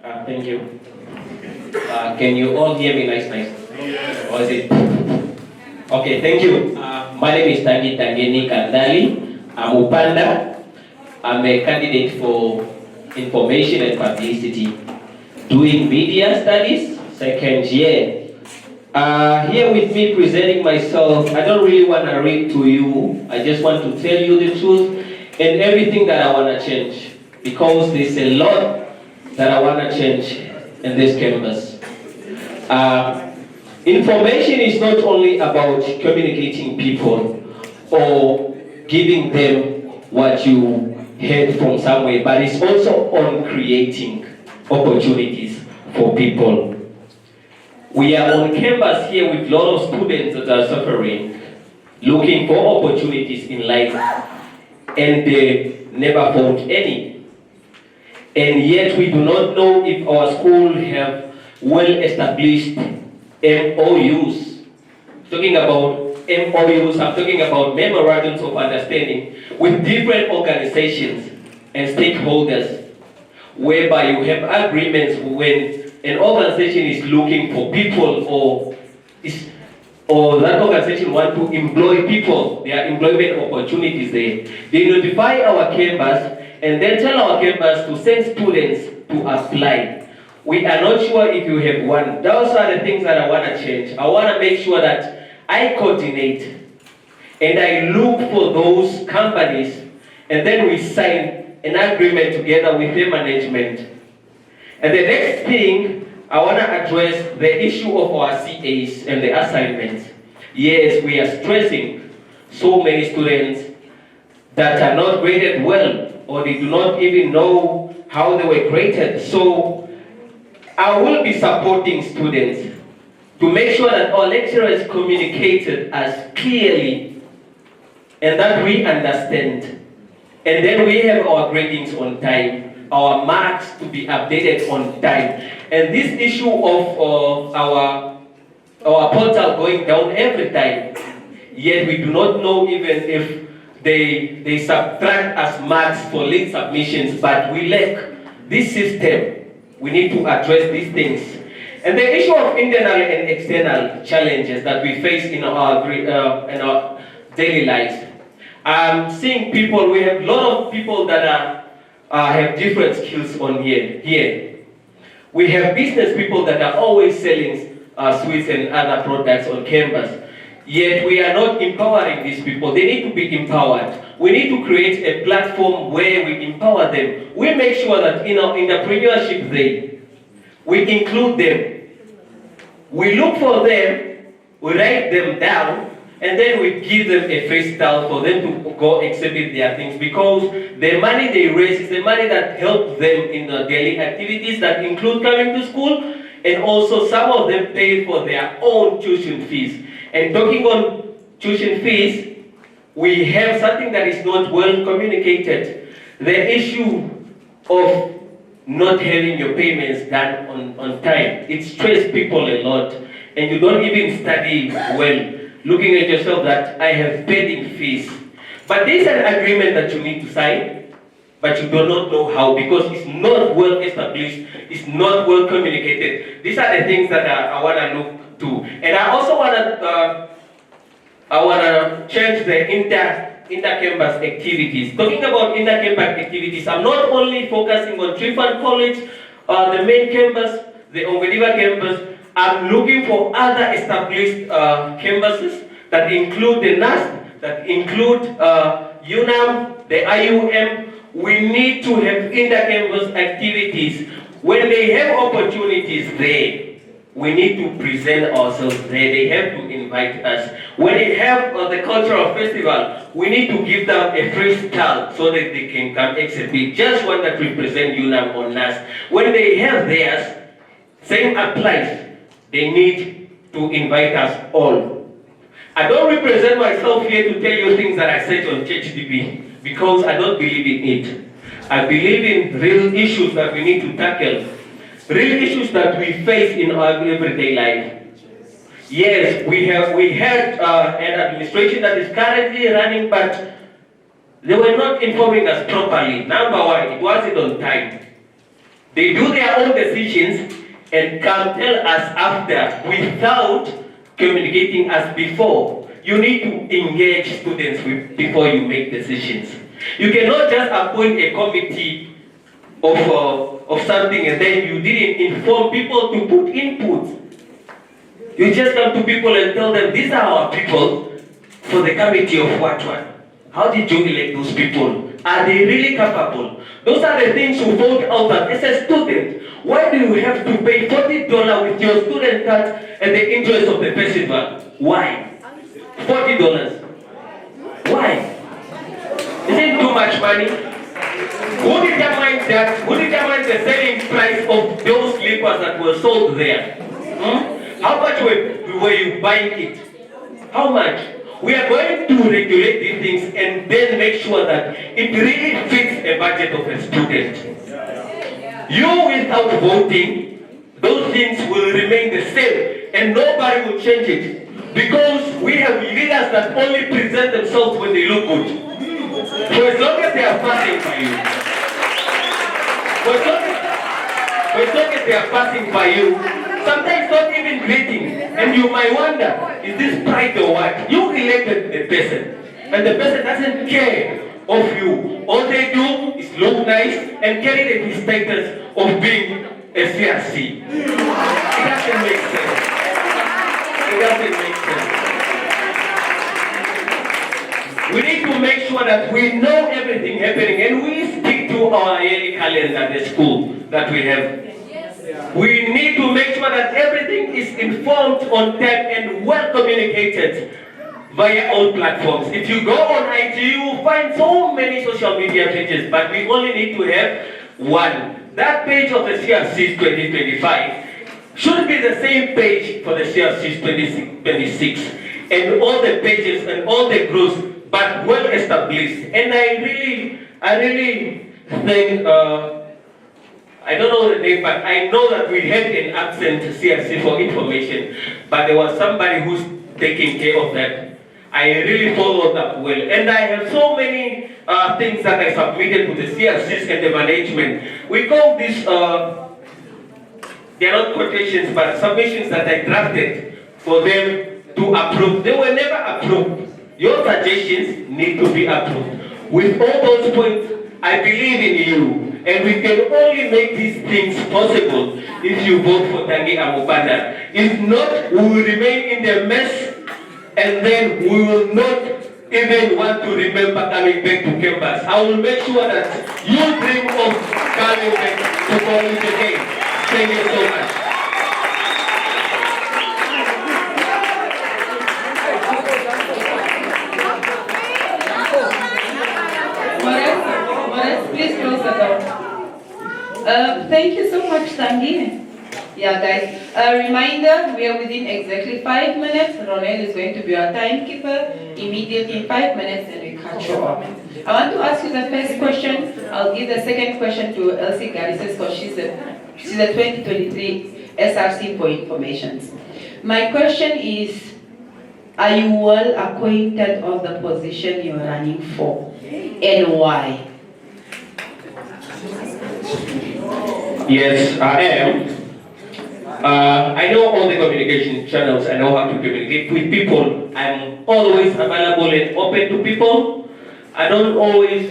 Thank you. Can you all hear me nice? Or is it? Okay, thank you. My name is Tangeni Kandali. I'm Upanda. I'm a candidate for information and publicity, doing media studies, second year. Here with me presenting myself, I don't really want to read to you. I just want to tell you the truth and everything that I want to change, because there's a lot that I want to change in this campus. Information is not only about communicating people or giving them what you heard from somewhere, but it's also on creating opportunities for people. We are on campus here with a lot of students that are suffering, looking for opportunities in life, and they never found any. And yet we do not know if our school have well-established MOUs. Talking about MOUs, I'm talking about memorandums of understanding with different organizations and stakeholders, whereby you have agreements when an organization is looking for people or that organization want to employ people, there are employment opportunities there. They notify our campus and then tell our campus to send students to apply. We are not sure if you have one. Those are the things that I want to change. I want to make sure that I coordinate and I look for those companies, and then we sign an agreement together with the management. And the next thing, I want to address the issue of our CAs and the assignments. Yes, we are stressing so many students that are not graded well, or they do not even know how they were graded. So I will be supporting students to make sure that our lecturers communicated as clearly and that we understand. And then we have our gradings on time, our marks to be updated on time. And this issue of our portal going down every time, yet we do not know even if they subtract us marks for late submissions, but we lack this system. We need to address these things. And the issue of internal and external challenges that we face in our daily lives. I'm seeing people, we have a lot of people that have different skills on here. We have business people that are always selling sweets and other products on campus. Yet we are not empowering these people. They need to be empowered. We need to create a platform where we empower them. We make sure that in the entrepreneurship day, we include them. We look for them, we write them down, and then we give them a freestyle for them to go exhibit their things, because the money they raise is the money that helps them in the daily activities that include coming to school, and also some of them pay for their own tuition fees. And talking on tuition fees, we have something that is not well communicated. The issue of not having your payments done on time. It stresses people a lot, and you don't even study well, looking at yourself that I have paid in fees. But there's an agreement that you need to sign, but you do not know how, because it's not well established, it's not well communicated. These are the things that I want to look to. And I also want to change the inter-campus activities. Talking about inter-campus activities, I'm not only focusing on Trifan College, the main campus, the Ongwediva campus. I'm looking for other established campuses that include the NAS, that include UNAM, the IUM. We need to have inter-campus activities. When they have opportunities there, we need to present ourselves there. They have to invite us. When they have the cultural festival, we need to give them a free stall so that they can come exhibit. Just one that represent UNAM or NAS. When they have theirs, same applies. They need to invite us all. I don't represent myself here to tell you things that I said on CHDB, because I don't believe in it. I believe in real issues that we need to tackle. Real issues that we face in our everyday life. Yes, we had an administration that is currently running, but they were not informing us properly. Number one, it wasn't on time. They do their own decisions and come tell us after without communicating us before. You need to engage students before you make decisions. You cannot just appoint a committee of something and then you didn't inform people to put input. You just come to people and tell them, these are our people for the committee of what one. How did you elect those people? Are they really capable? Those are the things you vote out as a student. Why do you have to pay $40 with your student card and the interest of the festival? Why? $40. Why? Is it too much money? Who determines that? Who determines the selling price of those slippers that were sold there? How much were you buying it? How much? We are going to regulate these things and then make sure that it really fits a budget of a student. You, without voting, those things will remain the same and nobody will change it. Because we have leaders that only present themselves when they look good. For as long as they are passing by you. For as long as they are passing by you, sometimes not even greeting. And you might wonder, is this pride or what? You elected a person, and the person doesn't care of you. All they do is look nice and carry the status of being a CRC. It doesn't make sense. It doesn't make sense. We need to make sure that we know everything happening and we stick to our yearly calendar, the school that we have. We need to make sure that everything is informed on time and well communicated via all platforms. If you go on IG, you will find so many social media pages, but we only need to have one. That page of the CRC's 2025 should be the same page for the CRC's 2026, and all the pages and all the groups, but well established. And I really think, I don't know the name, but I know that we had an absent CRC for information, but there was somebody who's taking care of that. I really followed up well, and I have so many things that I submitted to the CRCs and the management. We call this, they are not quotations, but submissions that I drafted for them to approve. They were never approved. Your suggestions need to be approved. With all those points, I believe in you. And we can only make these things possible if you vote for Tangi Amubanda. If not, we will remain in the mess, and then we will not even want to remember coming back to campus. I will make sure that you dream of coming back to college again. Thank you so much. Please close the door. Thank you so much, Tangi. Yeah, guys. A reminder, we are within exactly 5 minutes. Ronel is going to be our timekeeper immediately in 5 minutes, and we cut you off. I want to ask you the first question. I'll give the second question to Elsie Garces because she's the 2023 SRC for information. My question is, are you well acquainted of the position you're running for, and why? Yes, I am. I know all the communication channels. I know how to communicate with people. I'm always available and open to people. I don't always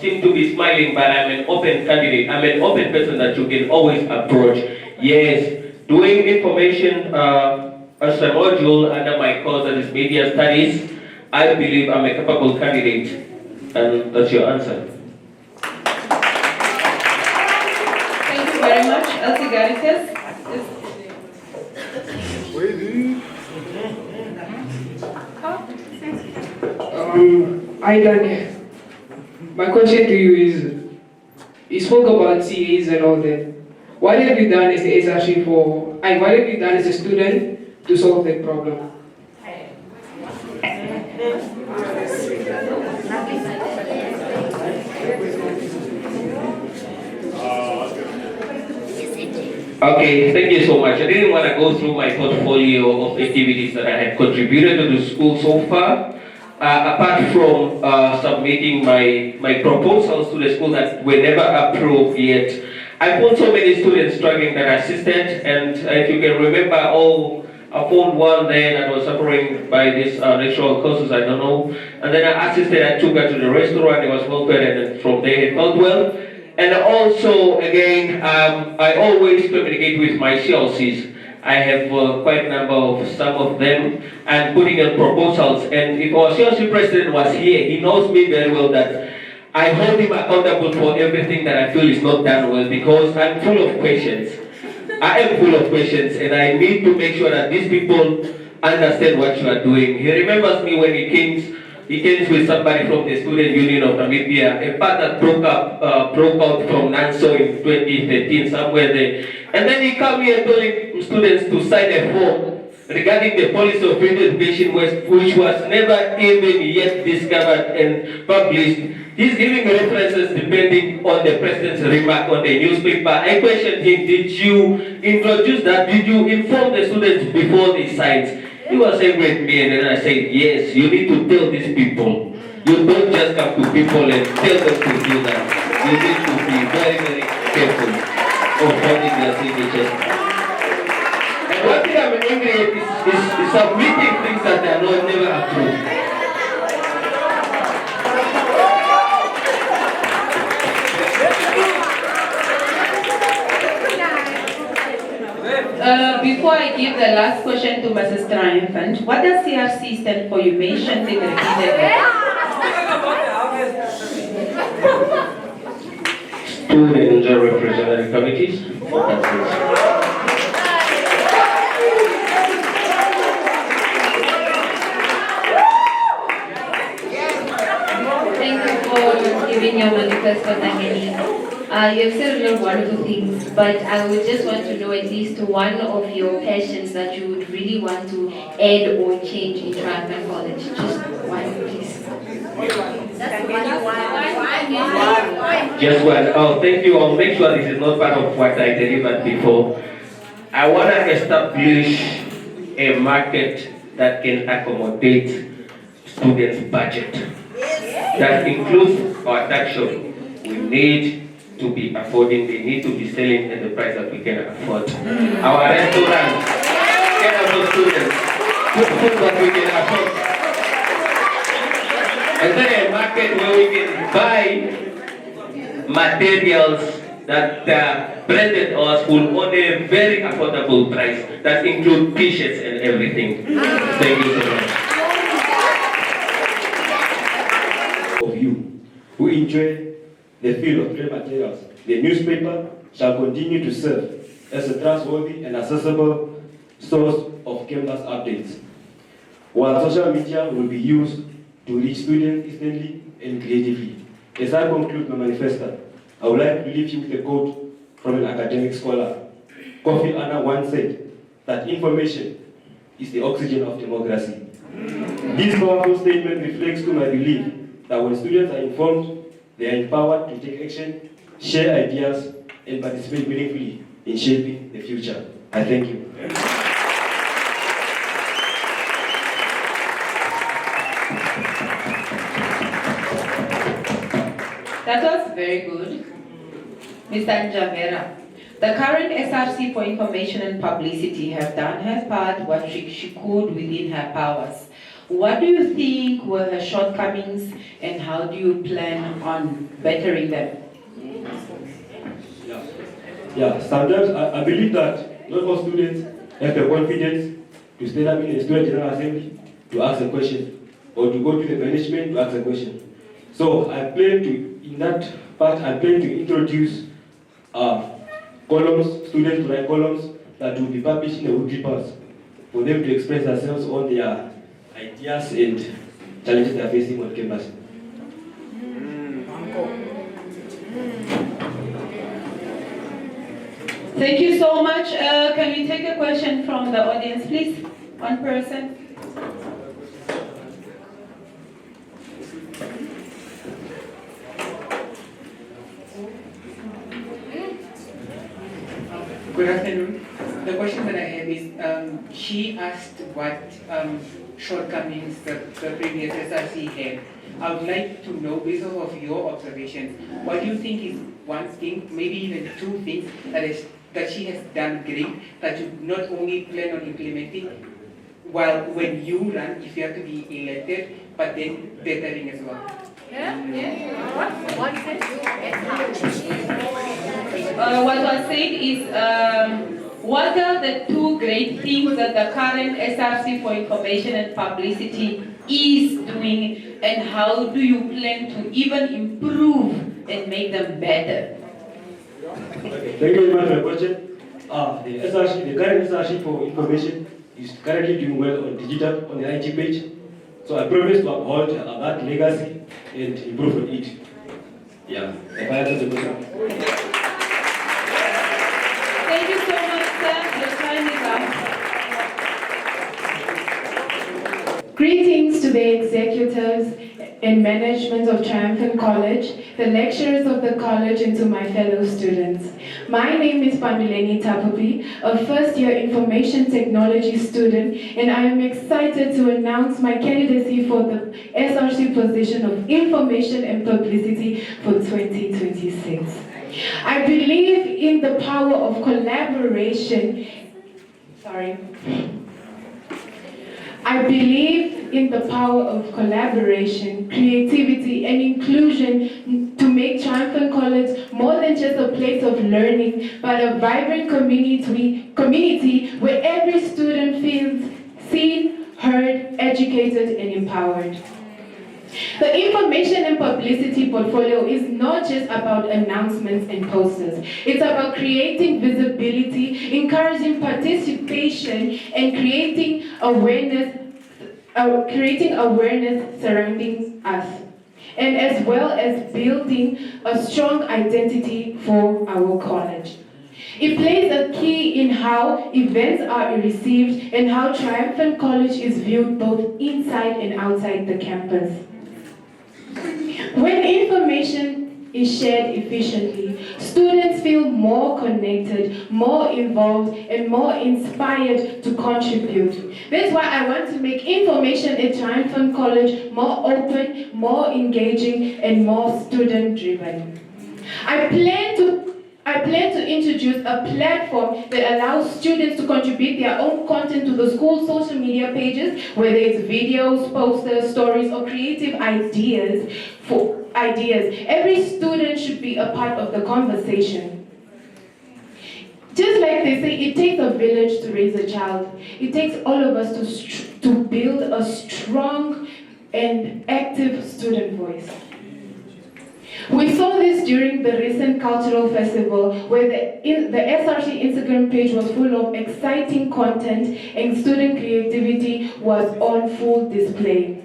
seem to be smiling, but I'm an open candidate. I'm an open person that you can always approach. Yes, doing information as a module under my course that is media studies, I believe I'm a capable candidate, and that's your answer. Very much, Elsie Garces. Hi Daniel. My question to you is, you spoke about CAs and all that. What have you done as a SRC what have you done as a student to solve that problem? Okay, thank you so much. I didn't want to go through my portfolio of activities that I have contributed to the school so far. Apart from submitting my proposals to the school that were never approved yet, I found so many students struggling that I assisted, and if you can remember, I found one there that was suffering by this natural causes, I don't know. And then I assisted, I took her to the restaurant, it was well fed, and then from there it felt well. And also, again, I always communicate with my CLCs. I have quite a number of some of them, and putting in proposals. And if our CLC president was here, he knows me very well that I hold him accountable for everything that I feel is not done well, because I'm full of questions. I am full of questions, and I need to make sure that these people understand what you are doing. He remembers me when he came with somebody from the Student Union of Namibia, a part that broke out from Nanso in 2013, somewhere there. And then he came here telling students to sign a form regarding the policy of free education, which was never even yet discovered and published. He's giving references depending on the president's remark on the newspaper. I questioned him, did you introduce that? Did you inform the students before they signed? He was angry at me, and then I said, yes, you need to tell these people. You don't just come to people and tell them to do that. You need to be very, very careful of holding their signatures. And one thing I'm angry at is submitting things that they are not never approved. Before I give the last question to Mrs. Triumphant, what does CRC stand for? You mentioned it repeatedly. Student representative committees. Thank you for giving your manifesto, Tangeni. You have said a lot of wonderful things, but I would just want to know at least one of your passions that you would really want to add or change in Triumphant College. Just one, please. Just one. Oh, thank you. I'll make sure this is not part of what I delivered before. I want to establish a market that can accommodate students' budget. That includes our taxation. We need to be affording, they need to be selling at the price that we can afford. Our restaurants can afford students, food that we can afford. And then a market where we can buy materials that are branded or school on a very affordable price that include t-shirts and everything. Thank you so much. Of you who enjoy the field of trade materials, the newspaper shall continue to serve as a trustworthy and accessible source of campus updates, while social media will be used to reach students instantly and creatively. As I conclude my manifesto, I would like to leave you with a quote from an academic scholar. Kofi Annan once said that information is the oxygen of democracy. This powerful statement reflects to my belief that when students are informed, they are empowered to take action, share ideas, and participate meaningfully in shaping the future. I thank you. That was very good. Mr. Njavera, the current SRC for Information and Publicity have done her part what she could within her powers. What do you think were her shortcomings, and how do you plan on bettering them? Yeah, sometimes I believe that not all students have the confidence to stand up in a student general assembly to ask a question, or to go to the management to ask a question. So I plan to, in that part, I plan to introduce columns, students to write columns that will be published in the weekly papers for them to express themselves on their ideas and challenges they are facing on campus. Thank you so much. Can we take a question from the audience, please? One person. Good afternoon. The question that I have is, she asked what shortcomings the previous SRC had. I would like to know, based off of your observations, what do you think is one thing, maybe even two things that she has done great that you not only plan on implementing while when you run, if you have to be elected, but then bettering as well? What was said is, what are the two great things that the current SRC for Information and Publicity is doing, and how do you plan to even improve and make them better? Okay, thank you very much for the question. The current SRC for Information is currently doing well on digital, on the IT page. So I promise to uphold that legacy and improve on it. Yeah, if I answer the question. Thank you so much, sir. Your time is up. Greetings to the executives and management of Triumphant College, the lecturers of the college, and to my fellow students. My name is Panduleni Tapapi, a first-year information technology student, and I am excited to announce my candidacy for the SRC position of Information and Publicity for 2026. I believe in the power of collaboration. I believe in the power of collaboration, creativity, and inclusion to make Triumphant College more than just a place of learning, but a vibrant community where every student feels seen, heard, educated, and empowered. The information and publicity portfolio is not just about announcements and posters. It's about creating visibility, encouraging participation, and creating awareness surrounding us, and as well as building a strong identity for our college. It plays a key in how events are received and how Triumphant College is viewed both inside and outside the campus. When information is shared efficiently, students feel more connected, more involved, and more inspired to contribute. That's why I want to make information at Triumphant College more open, more engaging, and more student-driven. I plan to introduce a platform that allows students to contribute their own content to the school's social media pages, whether it's videos, posters, stories, or creative ideas. Every student should be a part of the conversation. Just like they say, it takes a village to raise a child. It takes all of us to build a strong and active student voice. We saw this during the recent cultural festival, where the SRC Instagram page was full of exciting content and student creativity was on full display.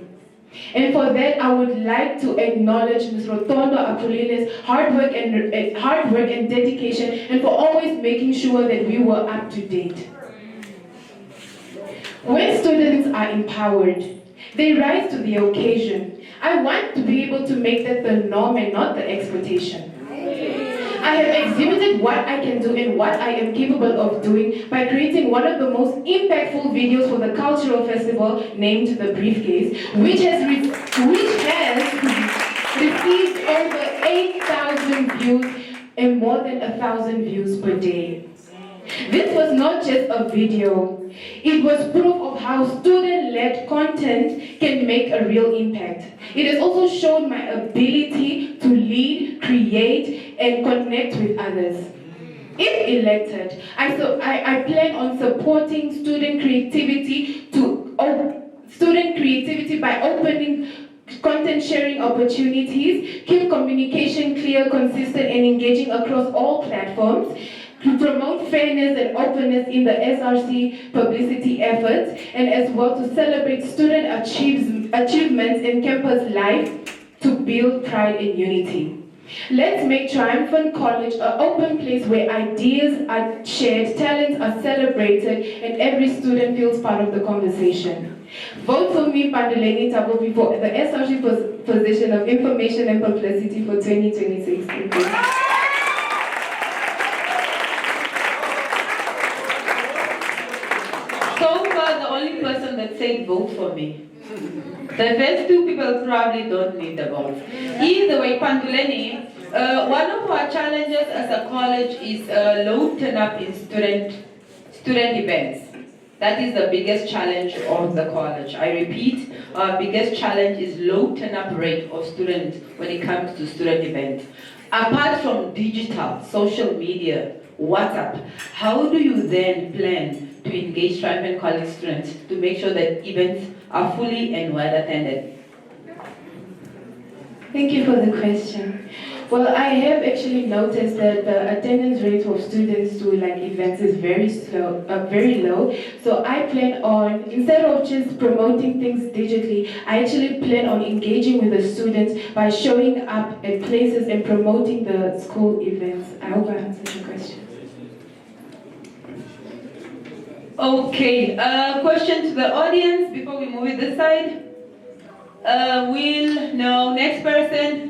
And for that, I would like to acknowledge Ms. Rotondo Apulile's hard work and dedication, and for always making sure that we were up to date. When students are empowered, they rise to the occasion. I want to be able to make that the norm and not the expectation. I have exhibited what I can do and what I am capable of doing by creating one of the most impactful videos for the cultural festival named The Briefcase, which has received over 8,000 views and more than 1,000 views per day. This was not just a video. It was proof of how student-led content can make a real impact. It has also shown my ability to lead, create, and connect with others. If elected, I plan on supporting student creativity by opening content sharing opportunities, keep communication clear, consistent, and engaging across all platforms, to promote fairness and openness in the SRC publicity efforts, and as well to celebrate student achievements in campus life to build pride and unity. Let's make Triumphant College an open place where ideas are shared, talents are celebrated, and every student feels part of the conversation. Vote for me, Panduleni Tabopi, for the SRC position of Information and Publicity for 2026. Thank you. So, said vote for me. The first two people probably don't need the vote. Either way, Panduleni, one of our challenges as a college is low turn-up in student events. That is the biggest challenge of the college. I repeat, our biggest challenge is low turn-up rate of students when it comes to student events. Apart from digital, social media, WhatsApp, how do you then plan to engage Triumphant College students to make sure that events are fully and well attended? Thank you for the question. Well, I have actually noticed that the attendance rate of students to events is very low. So I plan on, instead of just promoting things digitally, I actually plan on engaging with the students by showing up at places and promoting the school events. I hope I answered your question. Okay, question to the audience before we move it this side. Next person.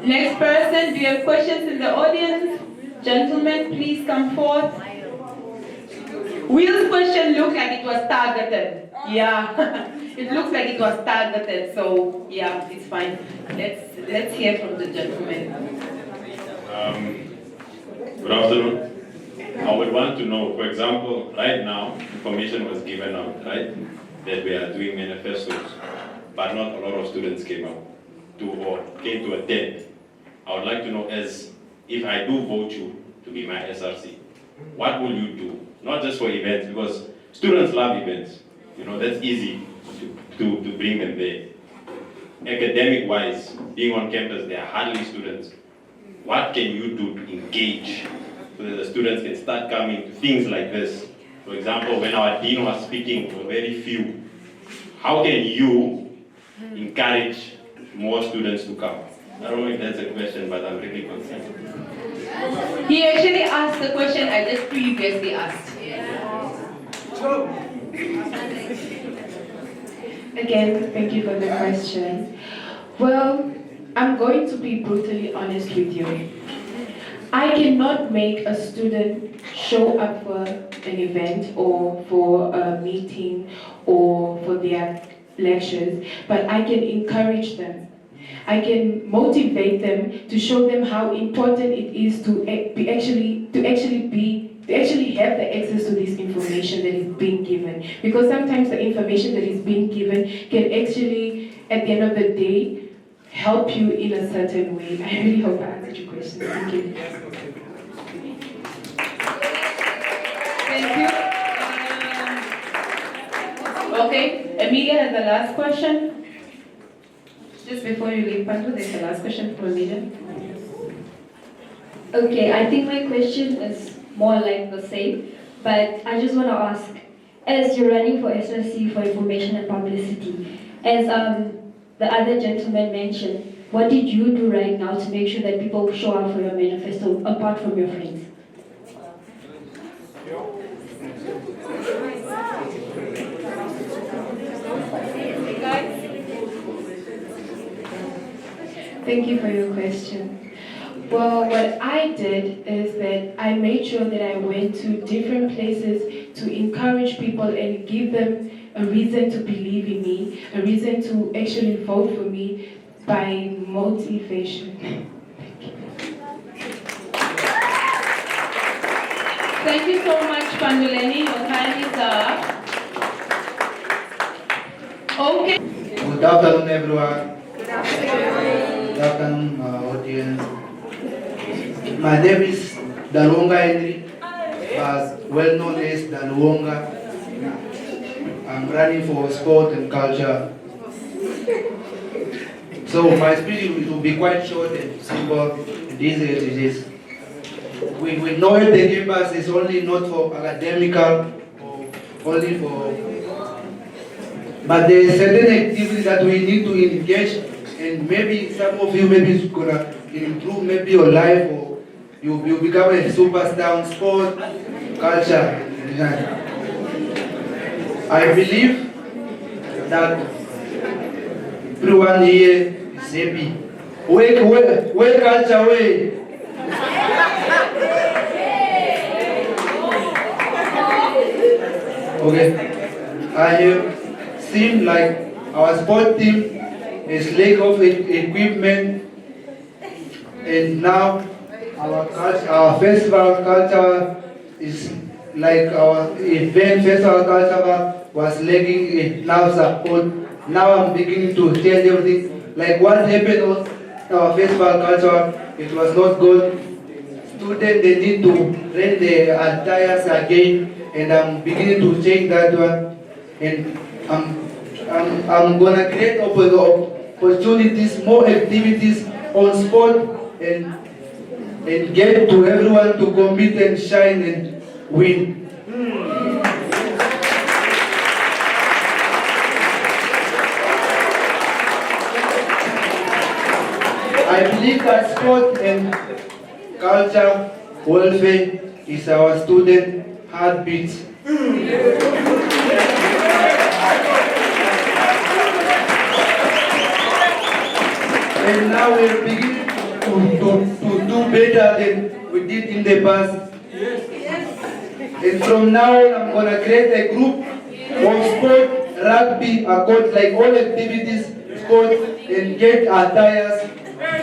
Next person, do you have questions in the audience? Gentlemen, please come forth. Will's question looked like it was targeted. Yeah, it looks like it was targeted, so yeah, it's fine. Let's hear from the gentleman. Good afternoon. I would want to know, for example, right now, information was given out, right, that we are doing manifestos, but not a lot of students came out or came to attend. I would like to know, as if I do vote you to be my SRC, what will you do? Not just for events, because students love events. You know, that's easy to bring them there. Academic-wise, being on campus, there are hardly students. What can you do to engage so that the students can start coming to things like this? For example, when our dean was speaking for very few, how can you encourage more students to come? I don't know if that's a question, but I'm really concerned. He actually asked the question I just previously asked. Again, thank you for the question. Well, I'm going to be brutally honest with you. I cannot make a student show up for an event or for a meeting or for their lectures, but I can encourage them. I can motivate them to show them how important it is to actually have the access to this information that is being given. Because sometimes the information that is being given can actually, at the end of the day, help you in a certain way. I really hope I answered your question. Thank you. Thank you. Okay, Emilia has the last question. Just before you leave, Pandu, there's the last question for Emilia. Okay, I think my question is more like the same, but I just want to ask, as you're running for SRC for information and publicity, as the other gentleman mentioned, what did you do right now to make sure that people show up for your manifesto apart from your friends? Thank you for your question. Well, what I did is that I made sure that I went to different places to encourage people and give them a reason to believe in me, a reason to actually vote for me by motivation. Thank you so much, Panduleni. Your time is up. Okay. Good afternoon, everyone. Good afternoon, audience. My name is Dalwonga Henry, as well known as Dalwonga. I'm running for sport and culture. So my speech will be quite short and simple and easy as it is. We know the campus is only not for academical or only for, but there is certain activities that we need to engage, and maybe some of you maybe is gonna improve maybe your life, or you become a superstar in sport, culture. I believe that everyone here is happy. Where culture way. Okay. I have seen like our sport team is lack of equipment, and now our festival culture is like our event festival culture was lacking enough support. Now I'm beginning to change everything. Like what happened on our festival culture, it was not good. Students, they need to rent their attires again, and I'm beginning to change that one. And I'm gonna create opportunities, more activities on sport, and get to everyone to compete and shine and win. I believe that sport and culture welfare is our student heartbeat. And now we're beginning to do better than we did in the past. And from now on, I'm gonna create a group of sport, rugby, like all activities, sport, and get attires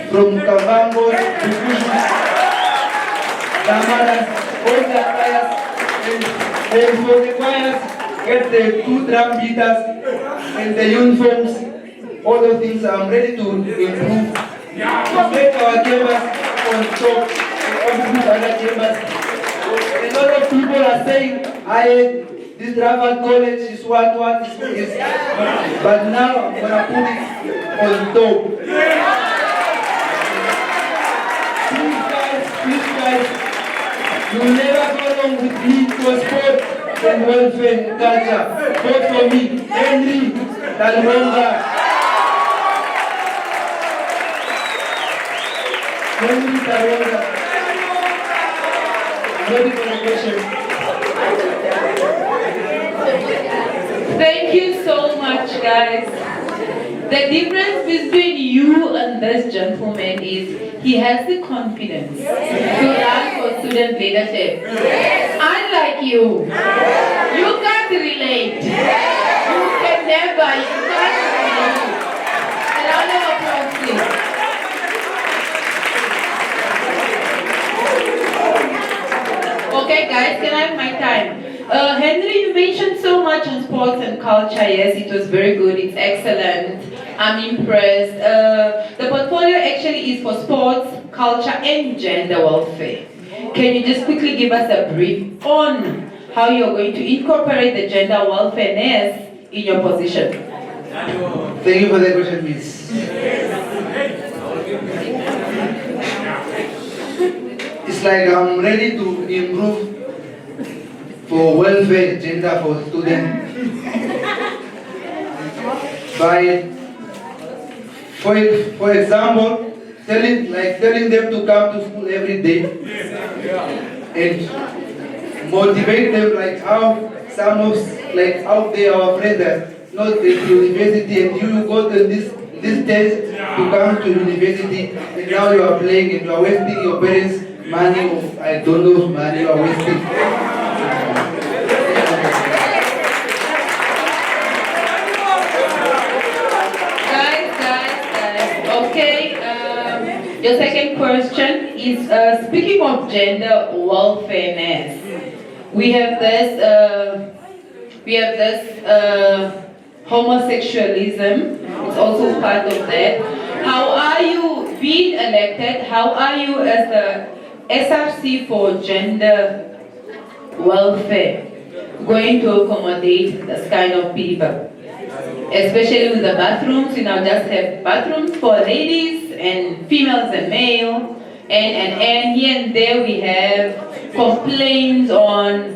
from Kavambo to Kushu, Damaras, all the attires, and for the choirs, get the 2 drum beaters and the uniforms. All the things I'm ready to improve, to make our gamers on top, contribute other gamers. A lot of people are saying, this Harvard College is what is, but now I'm gonna put it on top. Please guys, you'll never go wrong with me for sport and welfare and culture. Vote for me, Henry Dalwonga. Henry Dalwonga. Ready for the question. Thank you so much, guys. The difference between you and this gentleman is he has the confidence to run for student leadership. Unlike you, you can't relate. You can never, you can't relate. A round of applause, please. Okay, guys, can I have my time? Henry, you mentioned so much on sports and culture. Yes, it was very good. It's excellent. I'm impressed. The portfolio actually is for sports, culture, and gender welfare. Can you just quickly give us a brief on how you're going to incorporate the gender welfare-ness in your position? Thank you for the question, Miss. It's like I'm ready to improve for welfare agenda for students by, for example, telling them to come to school every day and motivate them like how some of out there our friends are not at university, and you go to this test to come to university, and now you are playing and you are wasting your parents' money, or I don't know money you are wasting. Guys. Okay, your second question is speaking of gender welfare-ness. We have this homosexualism. It's also part of that. How are you being elected? How are you as the Src for gender welfare going to accommodate this kind of people? Especially with the bathrooms, you now just have bathrooms for ladies and females and male, and here and there we have complaints on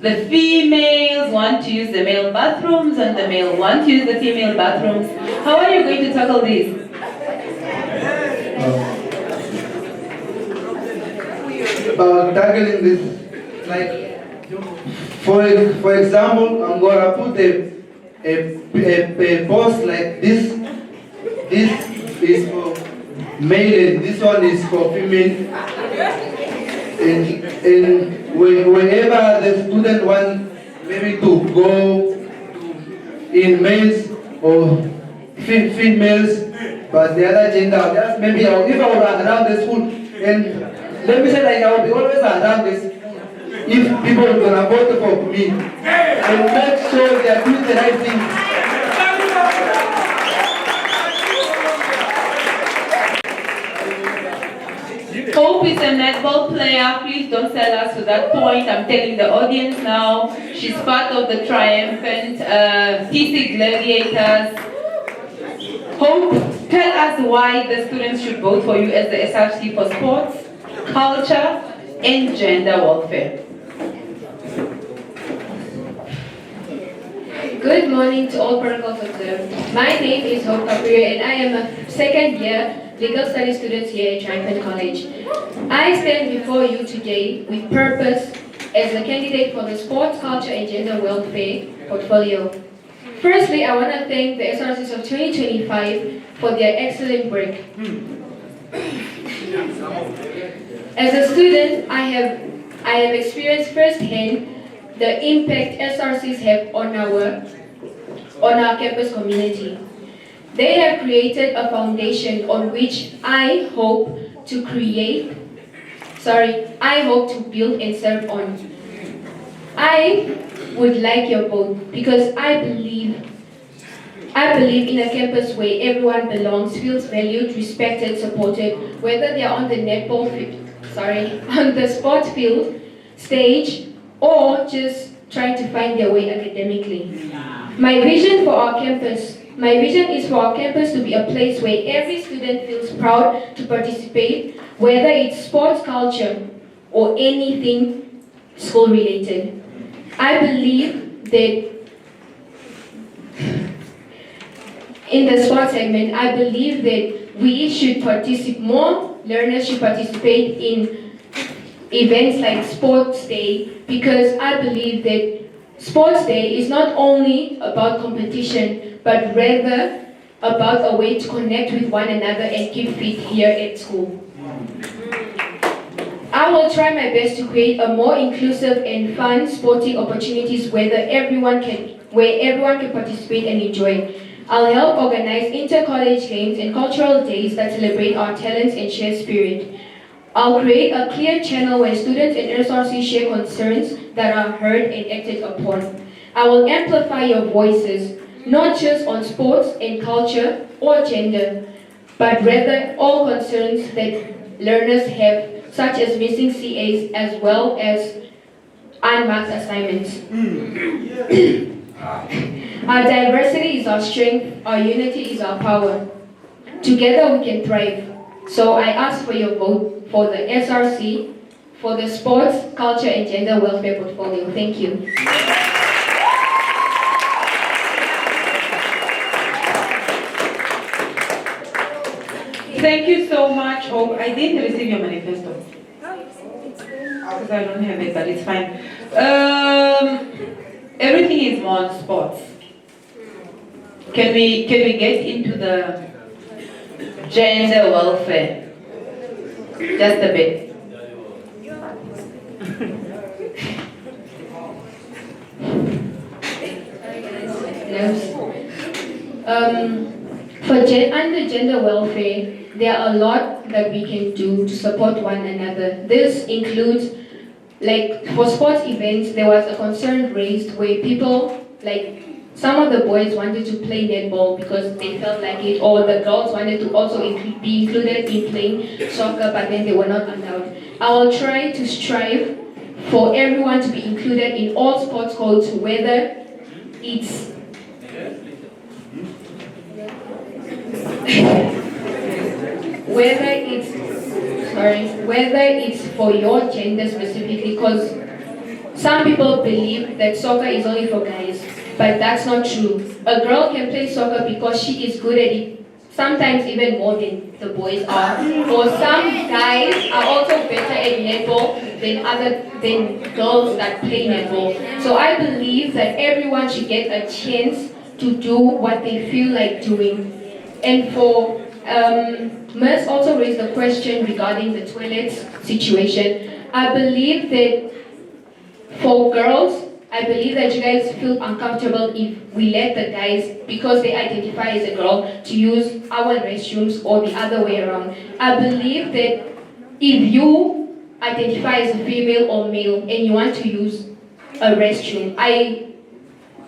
the females want to use the male bathrooms and the male want to use the female bathrooms. How are you going to tackle this? About tackling this, like for example, I'm gonna put a post like this. This is for male and this one is for female. And whenever the student wants maybe to go in males or females, but the other gender, just maybe if I was around the school, and let me say like I will be always around this, if people are gonna vote for me, and make sure they are doing the right thing. Hope is a netball player. Please don't sell us to that point. I'm telling the audience now. She's part of the triumphant PC Gladiators. Hope, tell us why the students should vote for you as the SRC for sports, culture, and gender welfare. Good morning to all protocols observed. My name is Hope Caprio and I am a second year legal studies student here at Triumphant College. I stand before you today with purpose as a candidate for the Sports, Culture and Gender Welfare portfolio. Firstly, I want to thank the SRCs of 2025 for their excellent work. As a student, I have experienced firsthand the impact SRCs have on our campus community. They have created a foundation on which I hope to build and serve on. I would like your vote because I believe in a campus where everyone belongs, feels valued, respected, supported, whether they are on the on the sport field, stage, or just trying to find their way academically. My vision is for our campus to be a place where every student feels proud to participate, whether it's sports, culture, or anything school related. I believe that in the sports segment, I believe that we should participate more, learners should participate in events like Sports Day, because I believe that Sports Day is not only about competition, but rather about a way to connect with one another and keep fit here at school. I will try my best to create a more inclusive and fun sporting opportunities where everyone can participate and enjoy. I'll help organize inter-college games and cultural days that celebrate our talents and share spirit. I'll create a clear channel where students and SRC share concerns that are heard and acted upon. I will amplify your voices, not just on sports and culture or gender, but rather all concerns that learners have, such as missing CAs as well as unmarked assignments. Our diversity is our strength, our unity is our power. Together we can thrive. So I ask for your vote for the SRC, for the Sports, Culture and Gender Welfare portfolio. Thank you. Thank you so much, Hope. I didn't receive your manifesto. Because I don't have it, but it's fine. Everything is more on sports. Can we get into the gender welfare? Just a bit. Under gender welfare, there are a lot that we can do to support one another. This includes, like, for sports events, there was a concern raised where people, like, some of the boys wanted to play netball because they felt like it, or the girls wanted to also be included in playing soccer, but then they were not allowed. I will try to strive for everyone to be included in all sports codes, whether it's for your gender specifically, because some people believe that soccer is only for guys, but that's not true. A girl can play soccer because she is good at it, sometimes even more than the boys are. Or some guys are also better at netball than girls that play netball. So I believe that everyone should get a chance to do what they feel like doing. And for Ms. also raised a question regarding the toilets situation. I believe that for girls, I believe that you guys feel uncomfortable if we let the guys, because they identify as a girl, to use our restrooms or the other way around. I believe that if you identify as a female or male and you want to use a restroom, I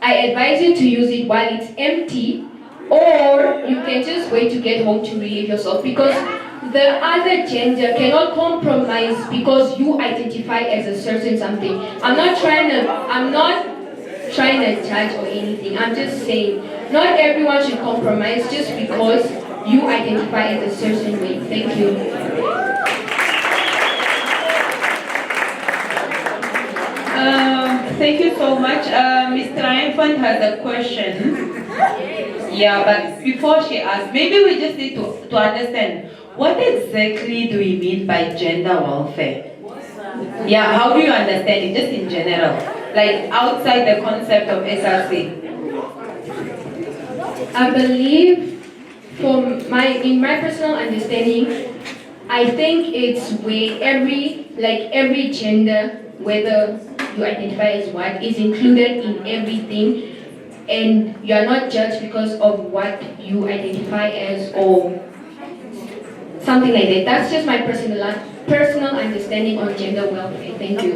advise you to use it while it's empty, or you can just wait to get home to relieve yourself, because the other gender cannot compromise because you identify as a certain something. I'm not trying to judge or anything. I'm just saying not everyone should compromise just because you identify as a certain way. Thank you. Thank you so much. Ms. Triumphant has a question. Yeah, but before she asks, maybe we just need to understand, what exactly do we mean by gender welfare? Yeah, how do you understand it, just in general? Like outside the concept of SRC? I believe, in my personal understanding, I think it's where every gender, whether you identify as what, is included in everything, and you are not judged because of what you identify as or something like that. That's just my personal understanding on gender welfare. Thank you.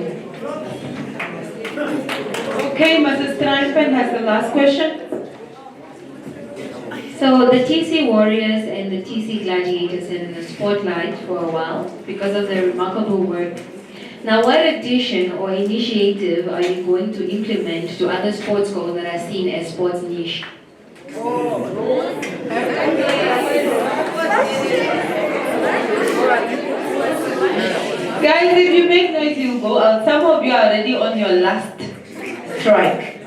Okay, Mrs. Triumphant has the last question. So the TC Warriors and the TC Gladiators are in the spotlight for a while because of their remarkable work. Now, what addition or initiative are you going to implement to other sports goals that are seen as sports niche? Guys, if you make noise, you go out. Some of you are already on your last strike.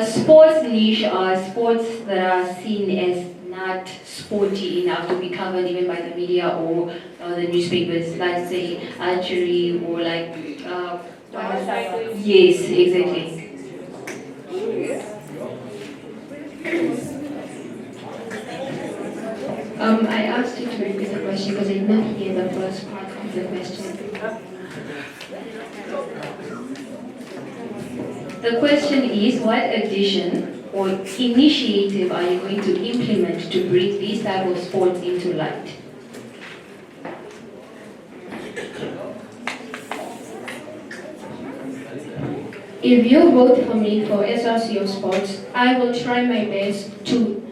Sports niche are sports that are seen as not sporty enough to be covered even by the media or the newspapers, like say archery or like yes, exactly. I asked you to repeat the question because I did not hear the first part of the question. The question is, what addition or initiative are you going to implement to bring these type of sports into light? If you vote for me for SRC of Sports, I will try my best to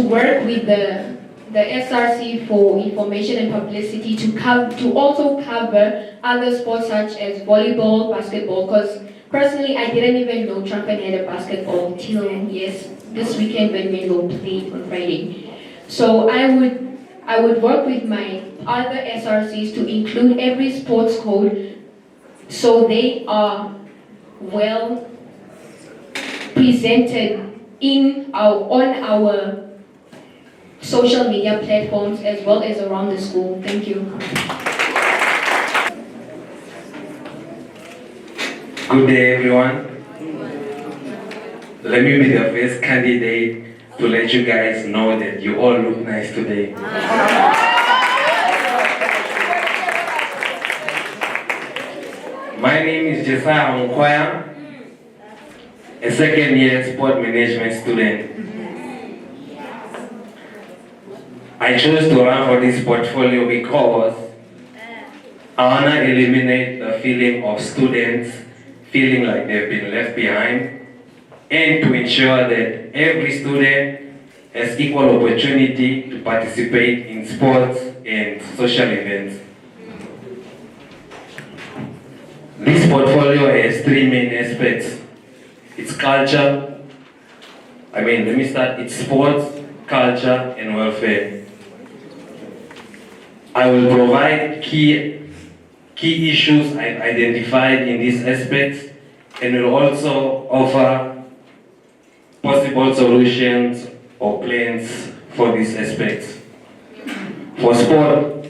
work with the SRC for information and publicity to also cover other sports such as volleyball, basketball, because personally I didn't even know Trumpet had a basketball till this weekend when Menlo played on Friday. So I would work with my other SRCs to include every sports code so they are well presented on our social media platforms as well as around the school. Thank you. Good day, everyone. Let me be the first candidate to let you guys know that you all look nice today. My name is Josiah Onkwaya, a second-year sport management student. I chose to run for this portfolio because I want to eliminate the feeling of students feeling like they've been left behind, and to ensure that every student has equal opportunity to participate in sports and social events. This portfolio has three main aspects. It's culture, it's sports, culture, and welfare. I will provide key issues I've identified in these aspects, and will also offer possible solutions or plans for these aspects. For sport,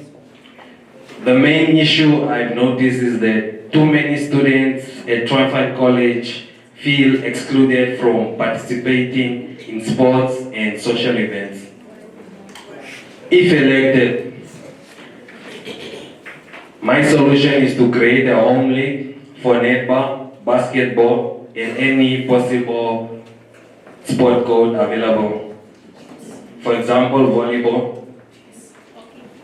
the main issue I've noticed is that too many students at Triumphant College feel excluded from participating in sports and social events. If elected, my solution is to create a home league for netball, basketball, and any possible sport code available. For example, volleyball.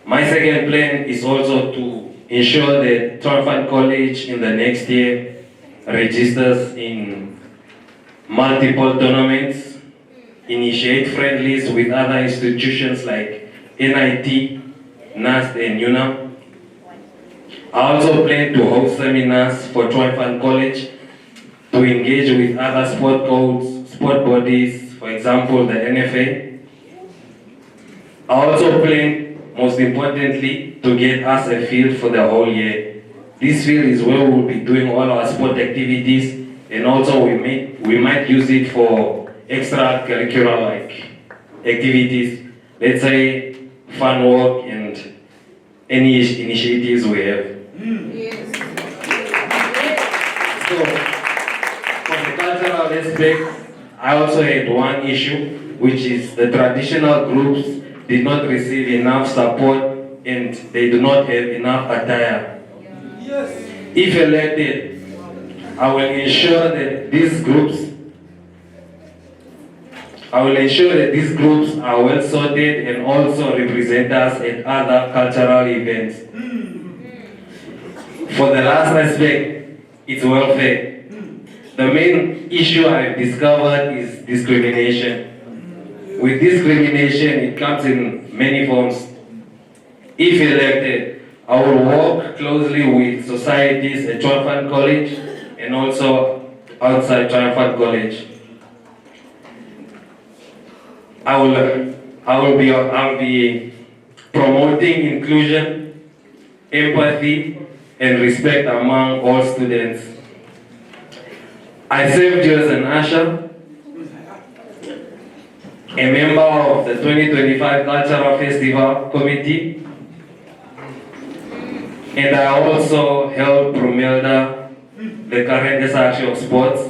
My second plan is also to ensure that Triumphant College in the next year registers in multiple tournaments, initiate friendlies with other institutions like NIT, NAST, and UNAM. I also plan to host seminars for Triumphant College to engage with other sport codes, sport bodies, for example, the NFA. I also plan, most importantly, to get us a field for the whole year. This field is where we'll be doing all our sport activities, and also we might use it for extracurricular like activities, let's say fun work and any initiatives we have. So, from the cultural aspect, I also had one issue, which is the traditional groups did not receive enough support and they do not have enough attire. If elected, I will ensure that these groups are well sorted and also represent us at other cultural events. For the last aspect, it's welfare. The main issue I've discovered is discrimination. With discrimination, it comes in many forms. If elected, I will work closely with societies at Triumphant College and also outside Triumphant College. I'll be promoting inclusion, empathy, and respect among all students. I served you as an usher, a member of the 2025 Cultural Festival Committee, and I also helped Promelda, the current Src of Sports,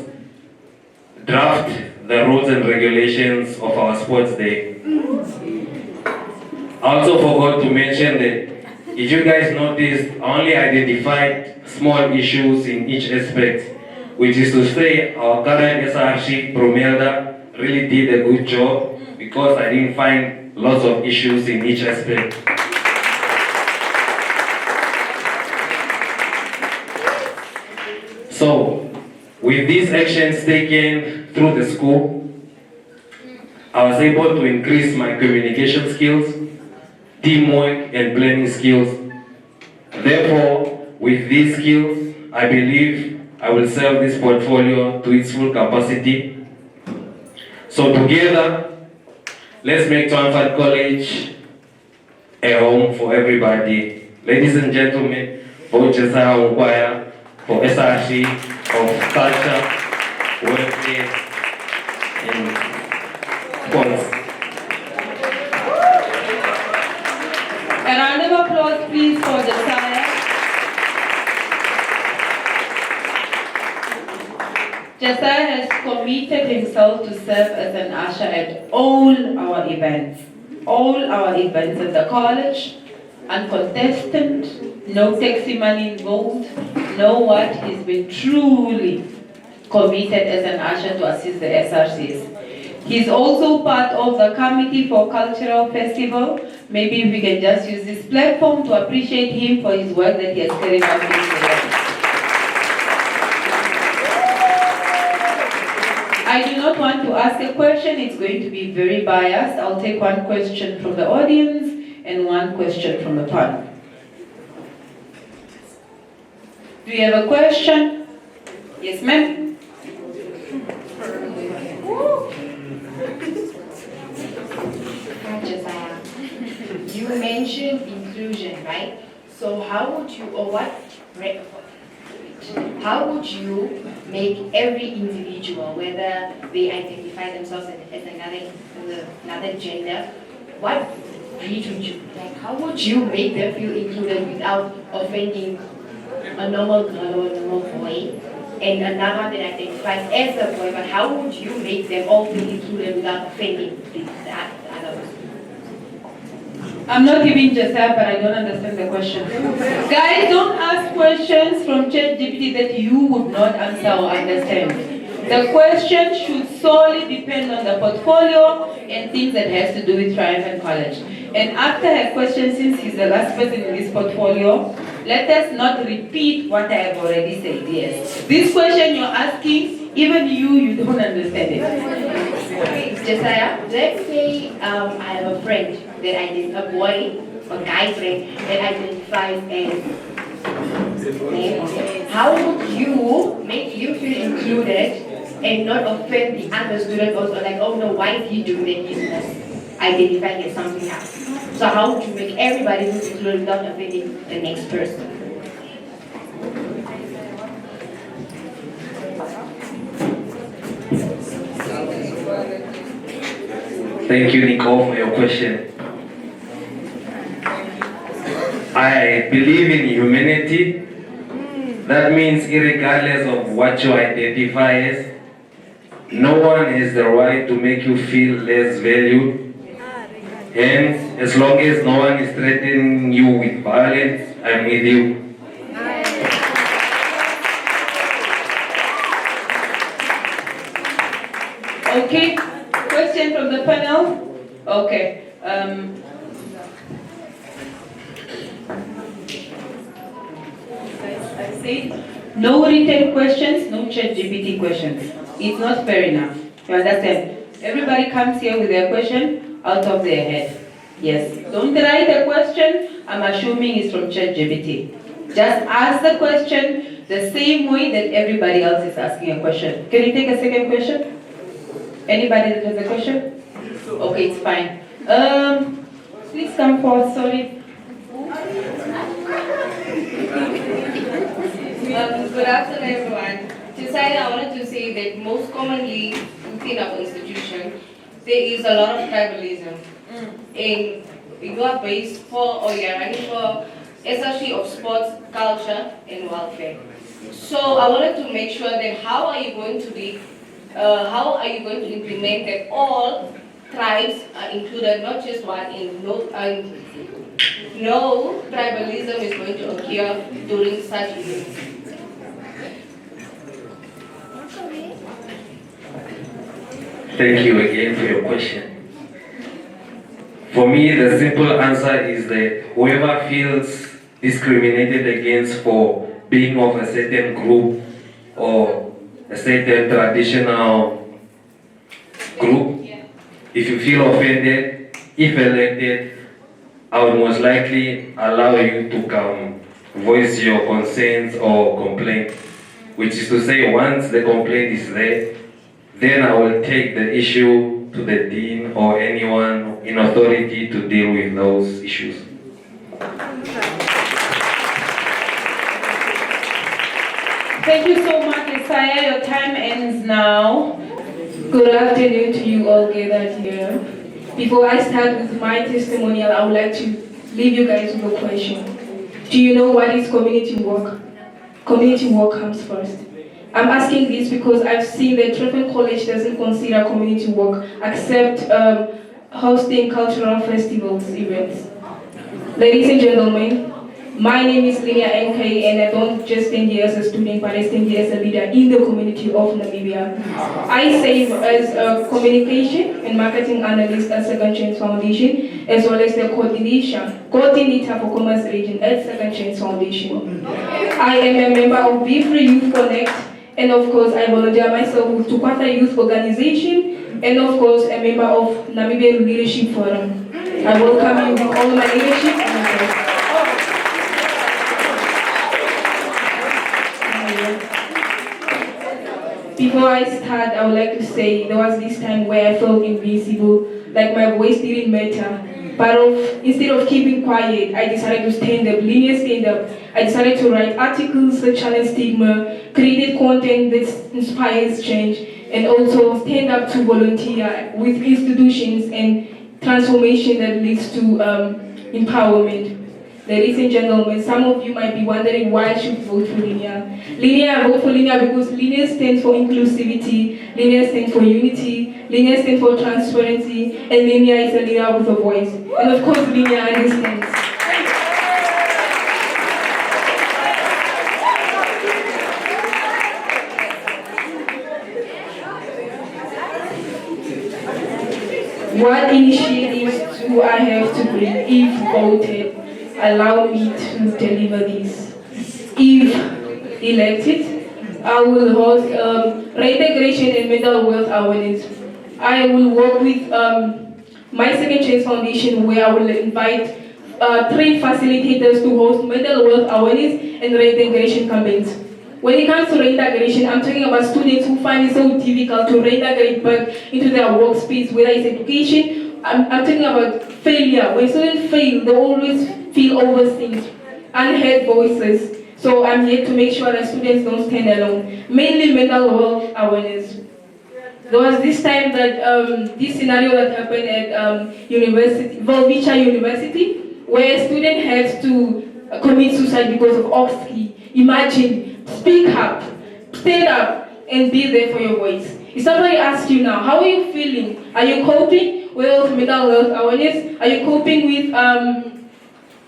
draft the rules and regulations of our sports day. I also forgot to mention that if you guys noticed, I only identified small issues in each aspect, which is to say our current Src, Promelda, really did a good job because I didn't find lots of issues in each aspect. So, with these actions taken through the school, I was able to increase my communication skills, teamwork, and planning skills. Therefore, with these skills, I believe I will serve this portfolio to its full capacity. So together, let's make Triumphant College a home for everybody. Ladies and gentlemen, vote Josiah Choir for Src of Culture, Welfare, and Sports. A round of applause, please, for Josiah. Josiah has committed himself to serve as an usher at all our events. All our events at the college, uncontested, no taxi money involved, no what, he's been truly committed as an usher to assist the SRCs. He's also part of the Committee for Cultural Festival. Maybe we can just use this platform to appreciate him for his work that he has carried out in the year. I do not want to ask a question, it's going to be very biased. I'll take one question from the audience and one question from the panel. Do you have a question? Yes, ma'am? Hi, Josiah. You mentioned inclusion, right? So how would you, how would you make every individual, whether they identify themselves as another gender, what breed would you, like, how would you make them feel included without offending a normal girl or a normal boy, and another one that identifies as a boy, but how would you make them all feel included without offending the other person? I'm not even Josiah, but I don't understand the question. Guys, don't ask questions from ChatGPT that you would not answer or understand. The question should solely depend on the portfolio and things that has to do with Triumphant College. And after her question, since he's the last person in this portfolio, let us not repeat what I have already said, yes. This question you're asking, even you don't understand it. Josiah, let's say I have a friend a boy or guy friend that identifies as male. How would you make him feel included and not offend the other student also? Like, oh no, why is he doing that? He's not identifying as something else. So how would you make everybody who's included without offending the next person? Thank you, Nicole, for your question. I believe in humanity. That means regardless of what you identify as, no one has the right to make you feel less valued. Hence, as long as no one is threatening you with violence, I'm with you. Okay, question from the panel? Okay. I said no written questions, no ChatGPT questions. It's not fair enough. You understand? Everybody comes here with their question out of their head. Yes. Don't write a question. I'm assuming it's from ChatGPT. Just ask the question the same way that everybody else is asking a question. Can you take a second question? Anybody that has a question? Okay, it's fine. Please come forward, sorry. Good afternoon, everyone. Josiah, I wanted to say that most commonly within our institution, there is a lot of tribalism. And you are based for, or you're running for, SRC of sports, culture, and welfare. So I wanted to make sure that how are you going to implement that all tribes are included, not just one, and no tribalism is going to occur during such events. Thank you again for your question. For me, the simple answer is that whoever feels discriminated against for being of a certain group or a certain traditional group, if you feel offended, if elected, I would most likely allow you to come voice your concerns or complaint, which is to say once the complaint is there, then I will take the issue to the dean or anyone in authority to deal with those issues. Thank you so much, Isaiah. Your time ends now. Good afternoon to you all gathered here. Before I start with my testimonial, I would like to leave you guys with a question. Do you know what is community work? Community work comes first. I'm asking this because I've seen that Triumphant College doesn't consider community work except hosting cultural festivals, events. Ladies and gentlemen, my name is Linia NK, and I don't just stand here as a student, but I stand here as a leader in the community of Namibia. I serve as a communication and marketing analyst at Second Chance Foundation, as well as the coordinator for Commerce Region at Second Chance Foundation. I am a member of Be Free Youth Connect, and of course I volunteer myself with Tukwata Youth Organization, and of course a member of Namibian Leadership Forum. I welcome you with all my leadership and Before I start, I would like to say there was this time where I felt invisible, like my voice didn't matter. But instead of keeping quiet, I decided to stand up, linear stand up. I decided to write articles that challenge stigma, created content that inspires change, and also stand up to volunteer with institutions and transformation that leads to empowerment. Ladies and gentlemen, some of you might be wondering why I should vote for Linear. I vote for Linear because Linear stands for inclusivity, Linear stands for unity, Linear stands for transparency, and Linear is a leader with a voice. And of course, Linear understands. What initiatives do I have to bring if voted? Allow me to deliver this. If elected, I will host reintegration and mental health awareness. I will work with my Second Chance Foundation, where I will invite trained facilitators to host mental health awareness and reintegration campaigns. When it comes to reintegration, I'm talking about students who find it so difficult to reintegrate back into their workspace, whether it's education. I'm talking about failure. When students fail, they always feel overthink, unheard voices. So I'm here to make sure that students don't stand alone. Mainly mental health awareness. There was this time that this scenario that happened at Volvicha University, where a student had to commit suicide because of Oxkey. Imagine, speak up, stand up, and be there for your voice. If somebody asks you now, how are you feeling? Are you coping with mental health awareness? Are you coping with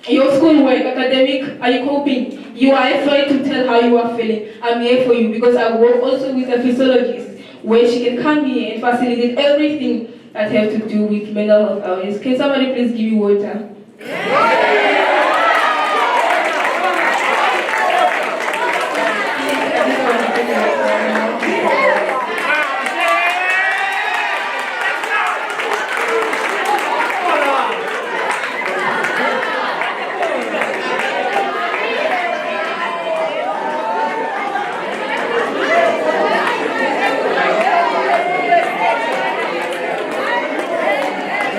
your schoolwork, academic? Are you coping? You are afraid to tell how you are feeling. I'm here for you because I work also with a physiologist where she can come here and facilitate everything that have to do with mental health awareness. Can somebody please give me water?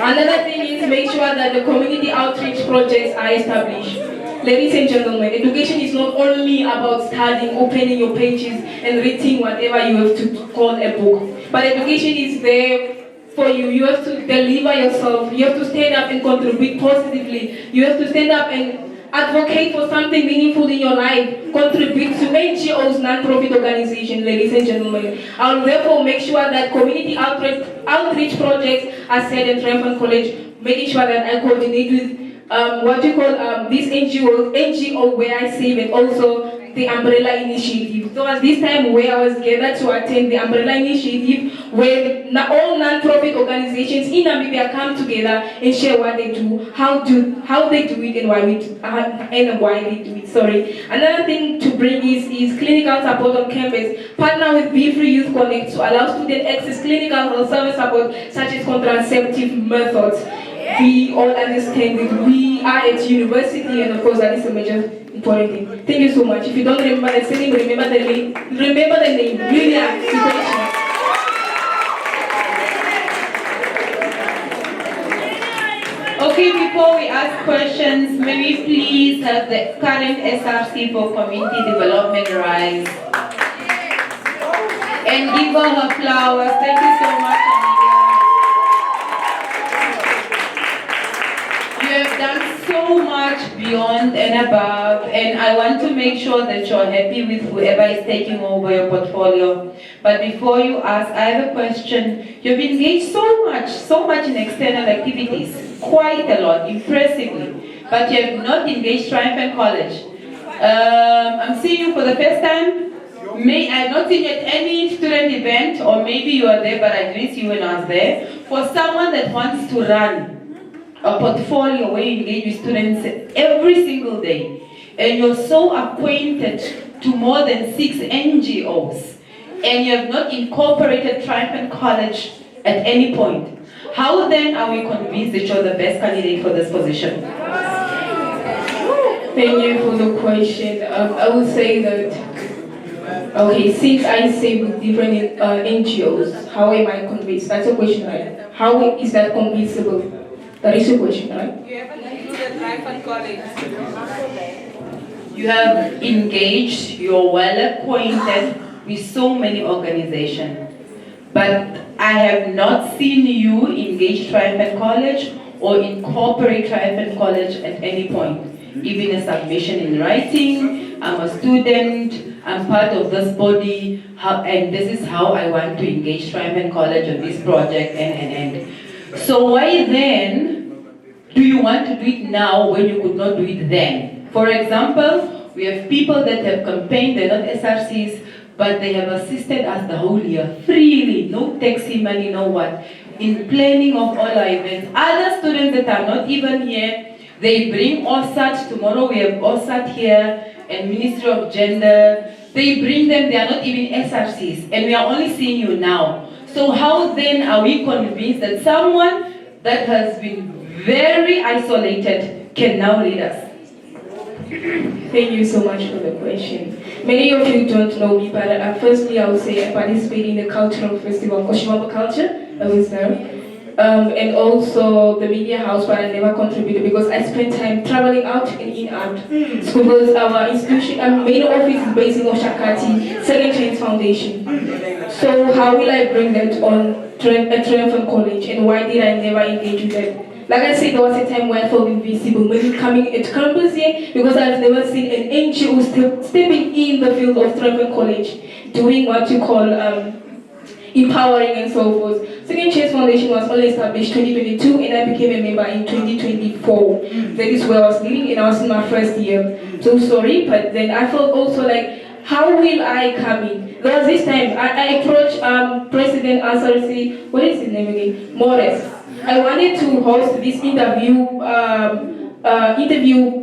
Another thing is make sure that the community outreach projects are established. Ladies and gentlemen, education is not only about studying, opening your pages and reading whatever you have to call a book. But education is there for you. You have to deliver yourself. You have to stand up and contribute positively. You have to stand up and advocate for something meaningful in your life. Contribute to NGOs, non-profit organizations, ladies and gentlemen. I will therefore make sure that community outreach projects are set at Triumphant College, making sure that I coordinate with this NGO where I save, and also the Umbrella Initiative. So at this time where I was gathered to attend the Umbrella Initiative, where all non-profit organizations in Namibia come together and share what they do, how they do it, and why they do it. Sorry. Another thing to bring is clinical support on campus. Partner with Be Free Youth Connect to allow students access clinical health service support such as contraceptive methods. We all understand that we are at university, and of course that is a major important thing. Thank you so much. If you don't remember the name, remember the name. Remember the name. Lilia. Okay, before we ask questions, may we please have the current SRC for Community Development rise and give her flowers. Thank you so much, Amiga. You have done so much beyond and above, and I want to make sure that you're happy with whoever is taking over your portfolio. But before you ask, I have a question. You've engaged so much in external activities, quite a lot, impressively, but you have not engaged Triumphant College. I'm seeing you for the first time. I have not seen you at any student event, or maybe you are there, but I didn't see you when I was there. For someone that wants to run a portfolio where you engage with students every single day, and you're so acquainted to more than 6 NGOs, and you have not incorporated Triumphant College at any point, how then are we convinced that you're the best candidate for this position? Thank you for the question. I would say that, okay, since I say with different NGOs, how am I convinced? That's a question, right? How is that convincible? That is a question, right? You haven't included Triumphant College. You have engaged, you're well acquainted with so many organizations, but I have not seen you engage Triumphant College or incorporate Triumphant College at any point. even a submission in writing. I'm a student, I'm part of this body, and this is how I want to engage Triumphant College on this project, and. So why then do you want to do it now when you could not do it then? For example, we have people that have campaigned, they're not SRCs, but they have assisted us the whole year, freely, no taxi money, no what, in planning of all our events. Other students that are not even here, they bring OSAT, tomorrow we have OSAT here, and Ministry of Gender, they bring them, they are not even SRCs, and we are only seeing you now. So how then are we convinced that someone that has been very isolated can now lead us? Thank you so much for the question. Many of you don't know me, but firstly I would say I participated in the cultural festival, Koshimaba Culture, I was there. And also the media house, but I never contributed because I spent time traveling out and in out. So because our institution, our main office is based in Oshakati, Second Chance Foundation. So how will I bring that on at Triumphant College, and why did I never engage with that? Like I said, there was a time where I felt invisible, maybe coming at campus here, because I've never seen an NGO stepping in the field of Triumphant College, doing what you call empowering and so forth. Second Chance Foundation was only established 2022, and I became a member in 2024. That is where I was living, and I was in my first year. So sorry, but then I felt also like, how will I come in? There was this time, I approached President Src, what is his name again? Morris. I wanted to host this interview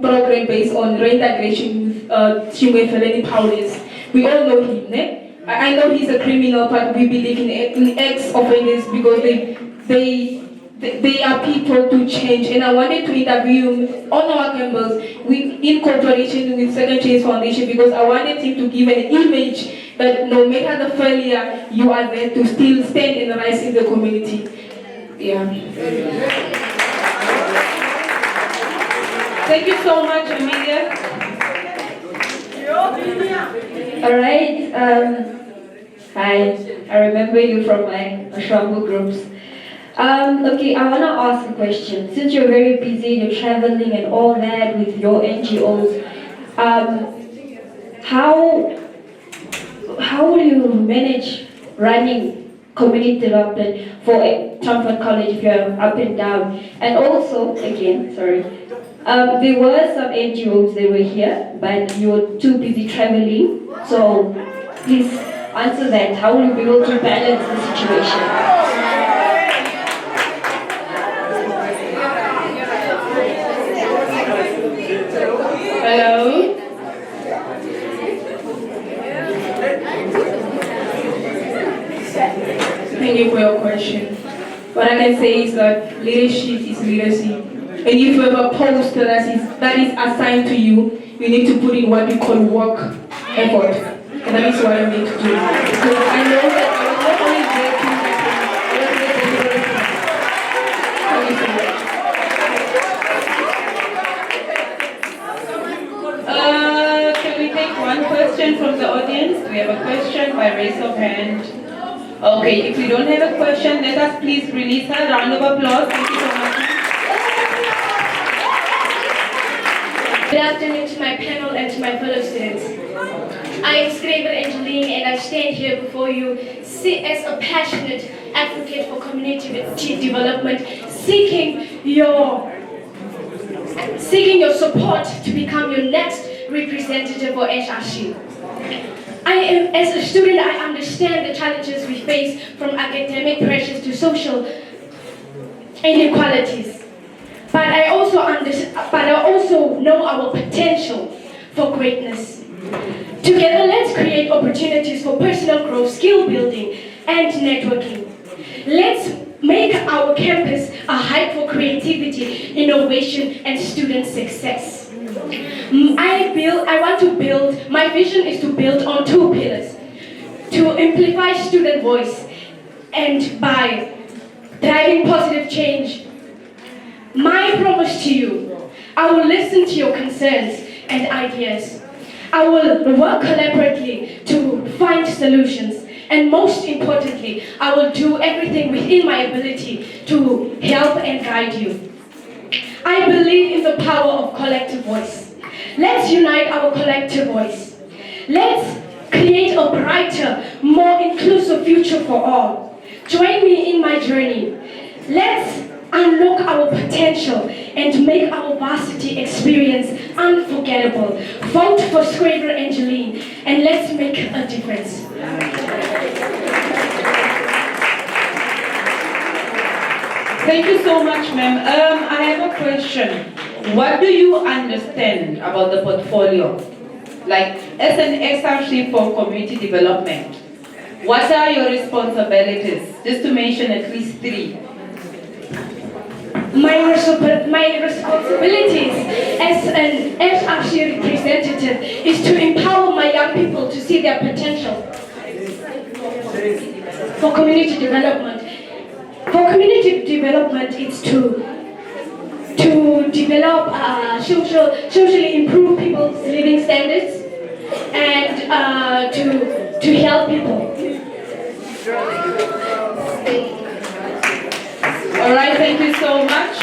program based on reintegration with Chimwe Feleni Paulus. We all know him, ne? I know he's a criminal, but we believe in ex-offenders because they are people to change. And I wanted to interview him on our campus in cooperation with Second Chance Foundation, because I wanted him to give an image that no matter the failure, you are there to still stand and rise in the community. Yeah. Thank you so much, Amelia. All right. Hi. I remember you from my Shwambu groups. Okay, I want to ask a question. Since you're very busy, you're traveling and all that with your NGOs, how will you manage running community development for Triumphant College if you're up and down? And also, again, sorry, there were some NGOs that were here, but you were too busy traveling. So please answer that. How will you be able to balance the situation? Hello? Thank you for your question. What I can say is that leadership is leadership. And if you have a post that is assigned to you, you need to put in what we call work effort. And that is what I need to do. So I know that I was not only there to thank you so much. Can we take one question from the audience? Do we have a question by raise of hand? Okay, if we don't have a question, let us please release a round of applause. Thank you so much. Good afternoon to my panel and to my fellow students. I am Scriven Angeline, and I stand here before you as a passionate advocate for community development, seeking your support to become your next representative for Src. As a student, I understand the challenges we face, from academic pressures to social inequalities. But I also know our potential for greatness. Together, let's create opportunities for personal growth, skill building, and networking. Let's make our campus a hub for creativity, innovation, and student success. My vision is to build on two pillars: to amplify student voice, and by driving positive change. My promise to you, I will listen to your concerns and ideas. I will work collaboratively to find solutions, and most importantly, I will do everything within my ability to help and guide you. I believe in the power of collective voice. Let's unite our collective voice. Let's create a brighter, more inclusive future for all. Join me in my journey. Let's unlock our potential and make our varsity experience unforgettable. Vote for Squaver Angeline and let's make a difference. Thank you so much, ma'am. I have a question. What do you understand about the portfolio? Like, as an SRC for community development, what are your responsibilities? Just to mention at least 3. My responsibilities as an SRC representative is to empower my young people to see their potential for community development. For community development, it's to develop socially improve people's living standards and to help people. All right, thank you so much.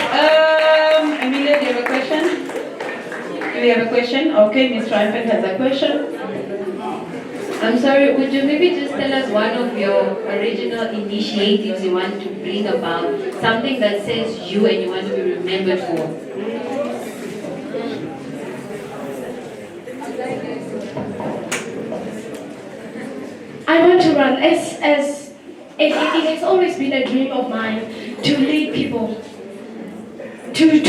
Amelia, do you have a question? Do you have a question? Okay, Ms. Triumphant has a question. I'm sorry, would you maybe just tell us one of your original initiatives you want to bring about, something that says you and you want to be remembered for? I want to run as it has always been a dream of mine to lead people, to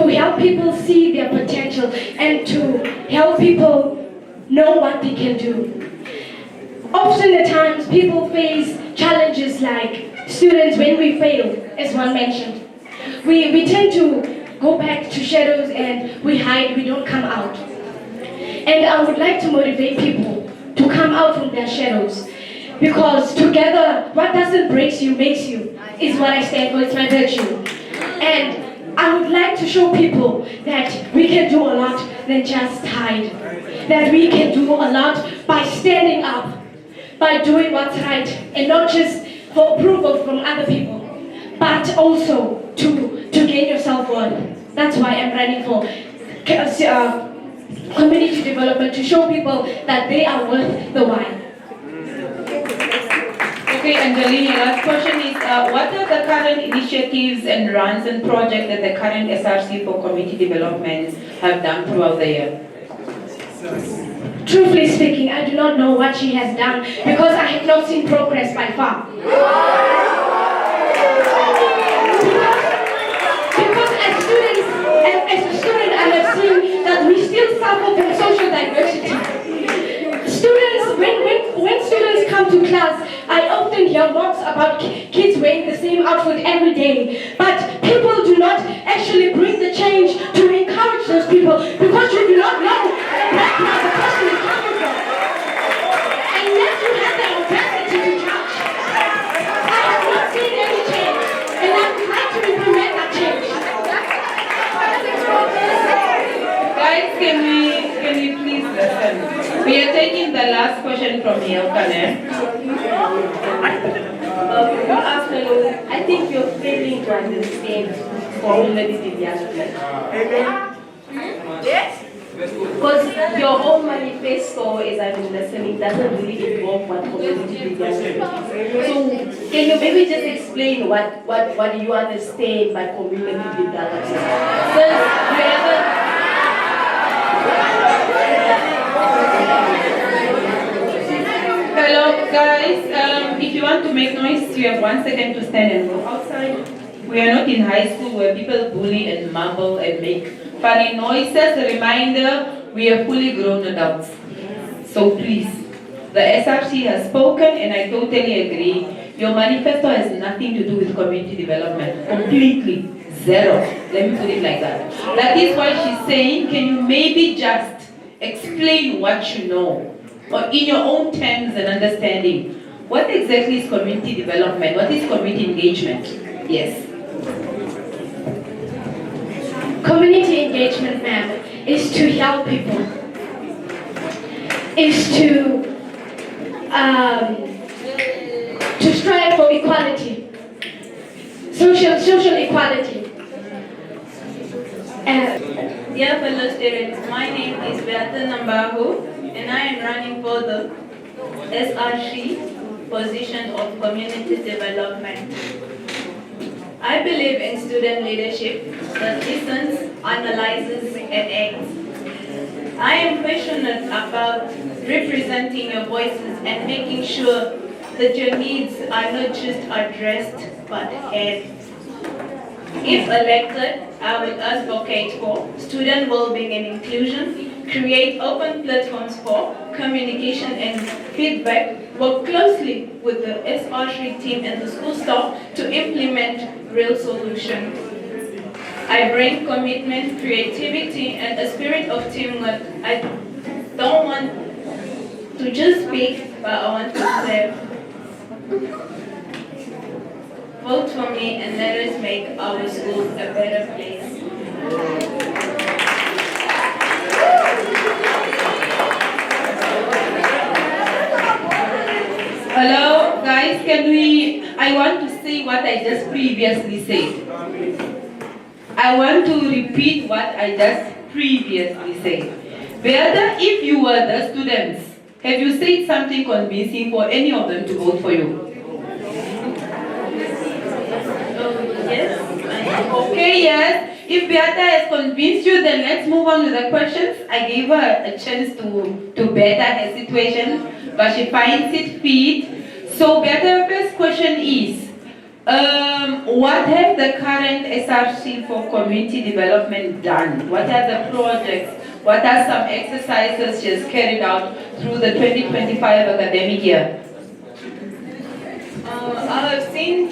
help people see their potential and to help people know what they can do. Often at times people face challenges like students when we fail, as one mentioned. We tend to go back to shadows and we hide, we don't come out. And I would like to motivate people to come out from their shadows. Because together, what doesn't break you makes you, is what I stand for, it's my virtue. And I would like to show people that we can do a lot than just hide. That we can do a lot by standing up, by doing what's right, and not just for approval from other people, but also to gain your self-worth. That's why I'm running for community development, to show people that they are worth the while. Okay, Angeline, your last question is, what are the current initiatives and runs and projects that the current SRC for community development have done throughout the year? Truthfully speaking, I do not know what she has done because I have not seen progress by far. Because as a student, I have seen that we still suffer from social diversity. Students, when students come to class, I often hear mocks about kids wearing the same outfit every day. But people do not actually bring the change to encourage those people because you do not know the background the person is coming from. And yet you have the audacity to judge. I have not seen any change, and I would like to implement that change. Guys, can we please listen? We are taking the last question from Yelkane. Good afternoon. I think you're failing to understand community development. Yes? Because your whole manifesto, as I've been listening, doesn't really involve what community development is. So, can you maybe just explain what do you understand by community development? Since you haven't. Hello guys, if you want to make noise, you have 1 second to stand and go outside. We are not in high school where people bully and mumble and make funny noises. A reminder, we are fully grown adults. So please, the SRC has spoken and I totally agree. Your manifesto has nothing to do with community development. Completely. Zero. Let me put it like that. That is why she's saying, can you maybe just explain what you know? Or in your own terms and understanding, what exactly is community development? What is community engagement? Yes. Community engagement, ma'am, is to help people. Is to strive for equality, social equality. Dear fellow students, my name is Beata Nambahu and I am running for the Src position of community development. I believe in student leadership that listens, analyzes, and acts. I am passionate about representing your voices and making sure that your needs are not just addressed but heard. If elected, I will advocate for student well-being and inclusion, create open platforms for communication and feedback, work closely with the Src team and the school staff to implement real solutions. I bring commitment, creativity, and a spirit of teamwork. I don't want to just speak, but I want to serve. Vote for me and let us make our school a better place. Hello, guys, I want to say what I just previously said. I want to repeat what I just previously said. Beata, if you were the students, have you said something convincing for any of them to vote for you? Yes? Okay, yes. If Beata has convinced you, then let's move on with the questions. I gave her a chance to better her situation, but she finds it fit. So Beata, first question is, what has the current Src for community development done? What are the projects? What are some exercises she has carried out through the 2025 academic year? I have seen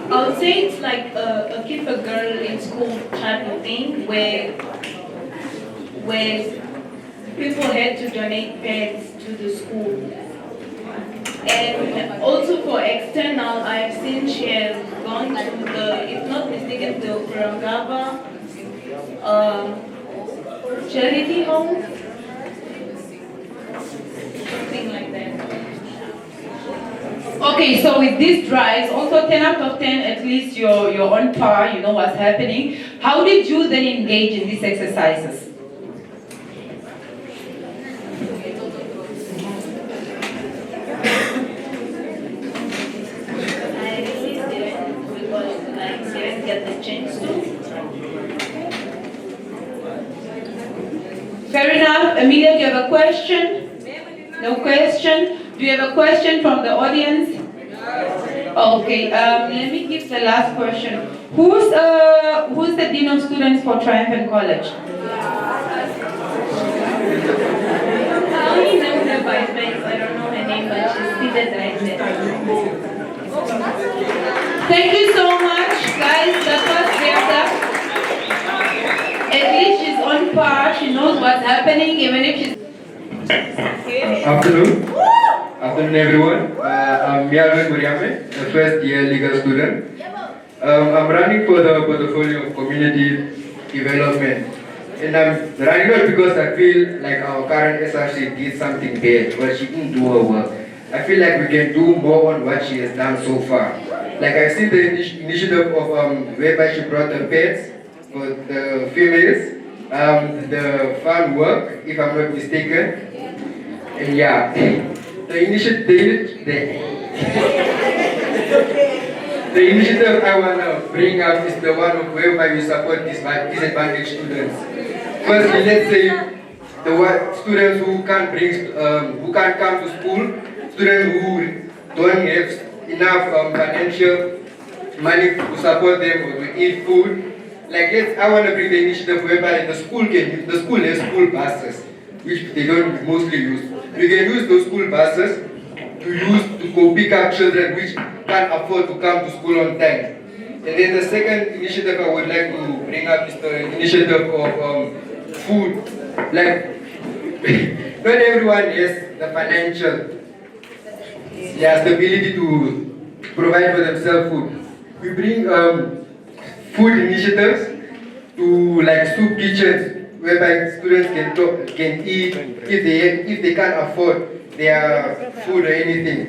I would say it's like a keep a girl in school type of thing where people had to donate pads to the school. And also for external, I've seen she has gone to the, if not mistaken, the Kurangaba charity home, something like that. Okay, so with these drives, also 10 out of 10, at least you're on par, you know what's happening. How did you then engage in these exercises? Fair enough. Amelia, do you have a question? No question? Do you have a question from the audience? Okay, let me give the last question. Who's the Dean of Students for Triumphant College? I only know her by face. I don't know her name, but she's seated right there. Thank you so much, guys. That was Beata. At least she's on par. She knows what's happening, even if she's... Afternoon. Afternoon, everyone. I'm Mialvin Muriame, a first year legal student. I'm running for the portfolio of community development. And I'm running not because I feel like our current Src did something bad, but she didn't do her work. I feel like we can do more on what she has done so far. Like I've seen the initiative of whereby she brought the pets for the females, the farm work, if I'm not mistaken. And yeah, the initiative I want to bring up is the one of whereby we support disadvantaged students. Firstly, let's say the students who can't come to school, students who don't have enough financial money to support them or to eat food. Like I want to bring the initiative whereby the school has school buses, which they don't mostly use. We can use those school buses to go pick up children which can't afford to come to school on time. And then the second initiative I would like to bring up is the initiative of food. Like not everyone has the financial stability to provide for themselves food. We bring food initiatives to like soup kitchens whereby students can eat if they can't afford their food or anything.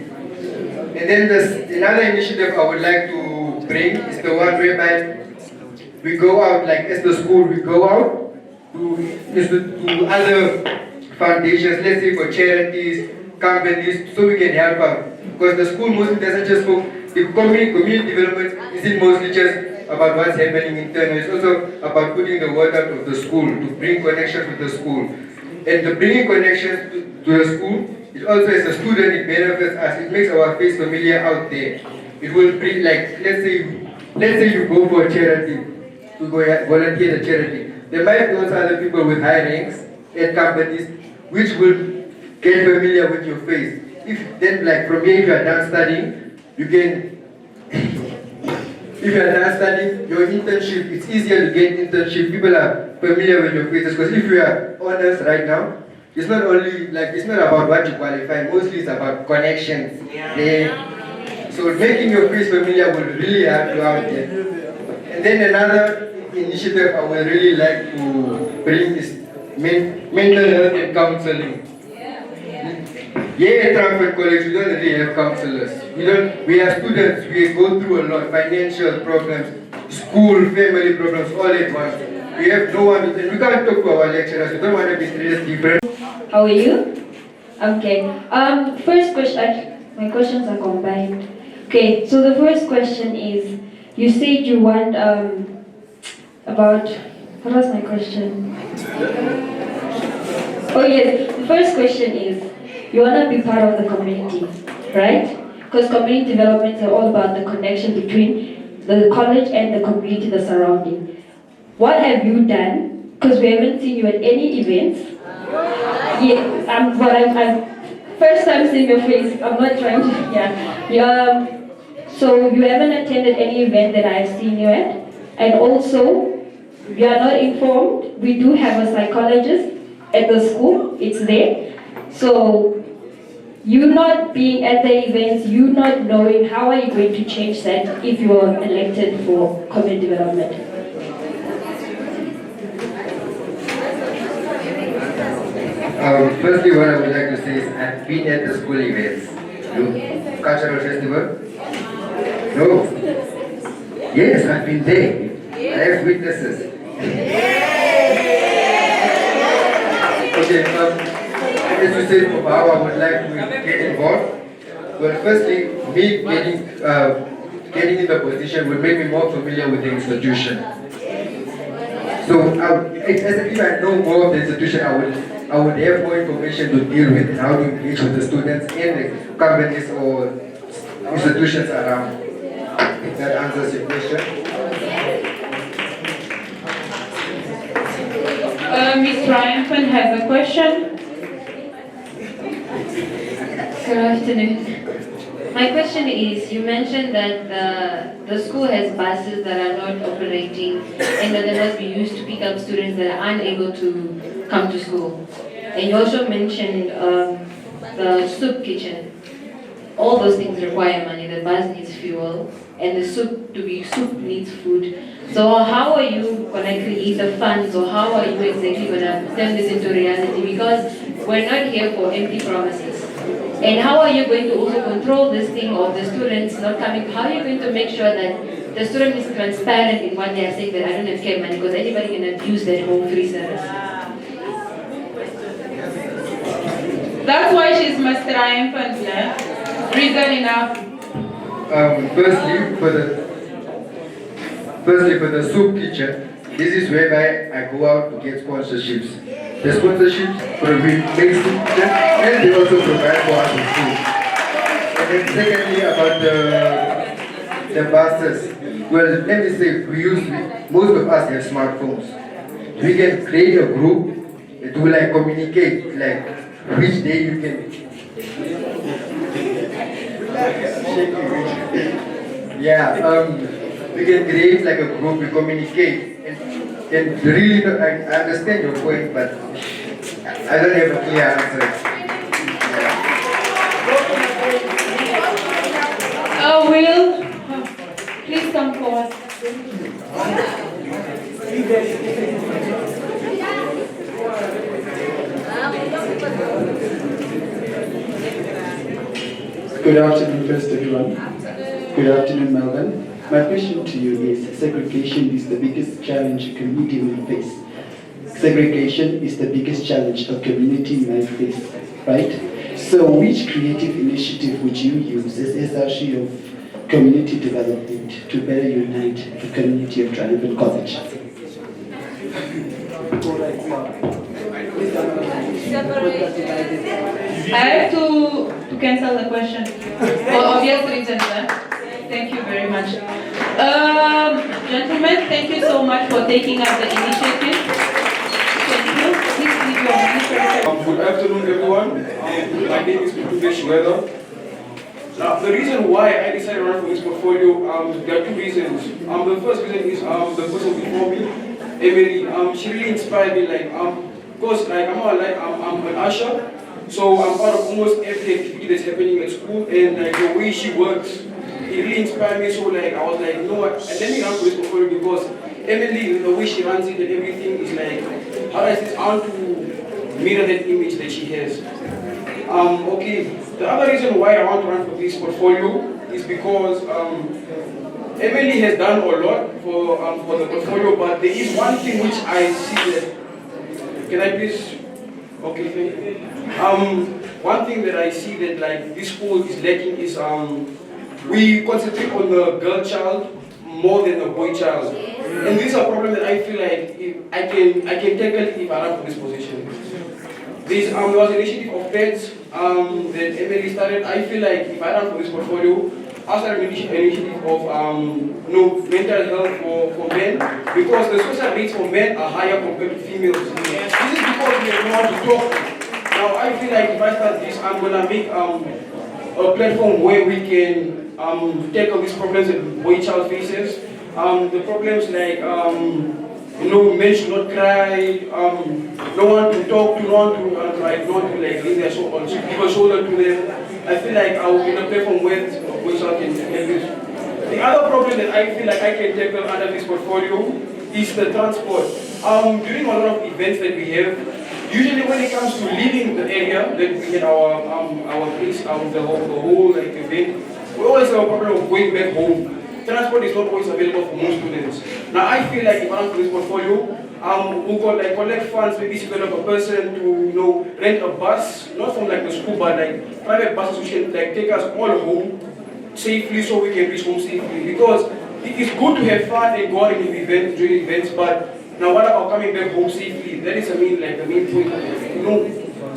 And then another initiative I would like to bring is the one whereby we go out, like as the school, we go out to other foundations, let's say for charities, companies, so we can help out. Because the school mostly doesn't just focus, the community development isn't mostly just about what's happening internally, it's also about putting the word out of the school, to bring connections with the school. And the bringing connections to the school, it also as a student, it benefits us, it makes our face familiar out there. It will bring, like, let's say you go for a charity, to go volunteer at a charity. There might be also other people with high ranks at companies which will get familiar with your face. If then, like from here, if you are done studying, you can, if you are done studying, your internship, it's easier to get internship. People are familiar with your faces because if you are honest right now, it's not only like, it's not about what you qualify, mostly it's about connections. So making your face familiar will really help you out there. And then another initiative I would really like to bring is mental health and counseling. At Trafford College, we don't really have counselors. We are students, we go through a lot, financial problems, school, family problems, all at once. We have no one, and we can't talk to our lecturers, we don't want to be treated different. How are you? Okay. First question, my questions are combined. Okay, so the first question is, you said you want about, what was my question? Oh yes, the first question is, you want to be part of the community, right? Because community development is all about the connection between the college and the community, the surrounding. What have you done? Because we haven't seen you at any events. I'm first time seeing your face. I'm not trying to, so you haven't attended any event that I've seen you at. And also, you are not informed. We do have a psychologist at the school. It's there. So, you not being at the events, you not knowing, how are you going to change that if you are elected for community development? Firstly, what I would like to say is I've been at the school events. Cultural festival? No. Yes, I've been there. I have witnesses. Okay, as you said, how I would like to get involved. Well, firstly, me getting in the position will make me more familiar with the institution. So, if I know more of the institution, I would have more information to deal with and how to engage with the students and the companies or institutions around. If that answers your question. Ms. Triumphant has a question. Good afternoon. My question is, you mentioned that the school has buses that are not operating and that they must be used to pick up students that are unable to come to school. And you also mentioned the soup kitchen. All those things require money. The bus needs fuel, and the soup needs food. So how are you going to create the funds, or how are you exactly going to turn this into reality? Because we're not here for empty promises. And how are you going to also control this thing of the students not coming? How are you going to make sure that the student is transparent in what they are saying, that I don't have care money, because anybody can abuse that home free service? That's why she's Miss Triumphant, yeah? Reason enough. Firstly, for the soup kitchen, this is whereby I go out to get sponsorships. The sponsorships make soup kitchen, and they also provide for us with food. And then secondly, about the buses. Well, let me say, most of us have smartphones. We can create a group to communicate, which day you can. We can create a group, we communicate, and really, I understand your point, but I don't have a clear answer. Will, please come forward. Good afternoon, first everyone. Good afternoon, Melbourne. My question to you is, segregation is the biggest challenge a community will face. Segregation is the biggest challenge a community might face, right? So which creative initiative would you use as SRC of community development to better unite the community of Triumphant College? I have to cancel the question for obvious reasons. Thank you very much. Gentlemen, thank you so much for taking up the initiative. Thank you. Please leave your minister. Good afternoon, everyone. My name is Mtubesh Weather. Now, the reason why I decided to run for this portfolio, there are two reasons. The first reason is the person before me, Emily. She really inspired me. Because I'm an usher, so I'm part of almost every activity that's happening at school, and the way she works, it really inspired me. So I was like, you know what? Let me run for this portfolio because Emily, the way she runs it and everything is like, how does this? I want to mirror that image that she has. Okay. The other reason why I want to run for this portfolio is because Emily has done a lot for the portfolio, but there is one thing which I see that. Can I please? Okay, thank you. One thing that I see that this school is lacking is we concentrate on the girl child more than the boy child, and this is a problem that I feel like if I can tackle if I run for this position. There was an initiative of pets that Emily started. I feel like if I run for this portfolio, I started an initiative of mental health for men, because the suicide rates for men are higher compared to females. This is because we have no one to talk to. Now I feel like if I start this, I'm gonna make a platform where we can tackle these problems that boy child faces. The problems like men should not cry, no one to talk to, no one to lay their shoulder to them. I feel like I will be in a platform where boy child can help this. The other problem that I feel like I can tackle under this portfolio is the transport. During a lot of events that we have, usually when it comes to leaving the area that we had our place, the whole event, we always have a problem of going back home. Transport is not always available for most students. Now I feel like if I run for this portfolio, we'll collect funds, maybe $6 per person to rent a bus, not from the school, but private buses which can take us all home safely, so we can reach home safely. Because it is good to have fun and go out in events, during events, but now what about coming back home safely? That is the main point.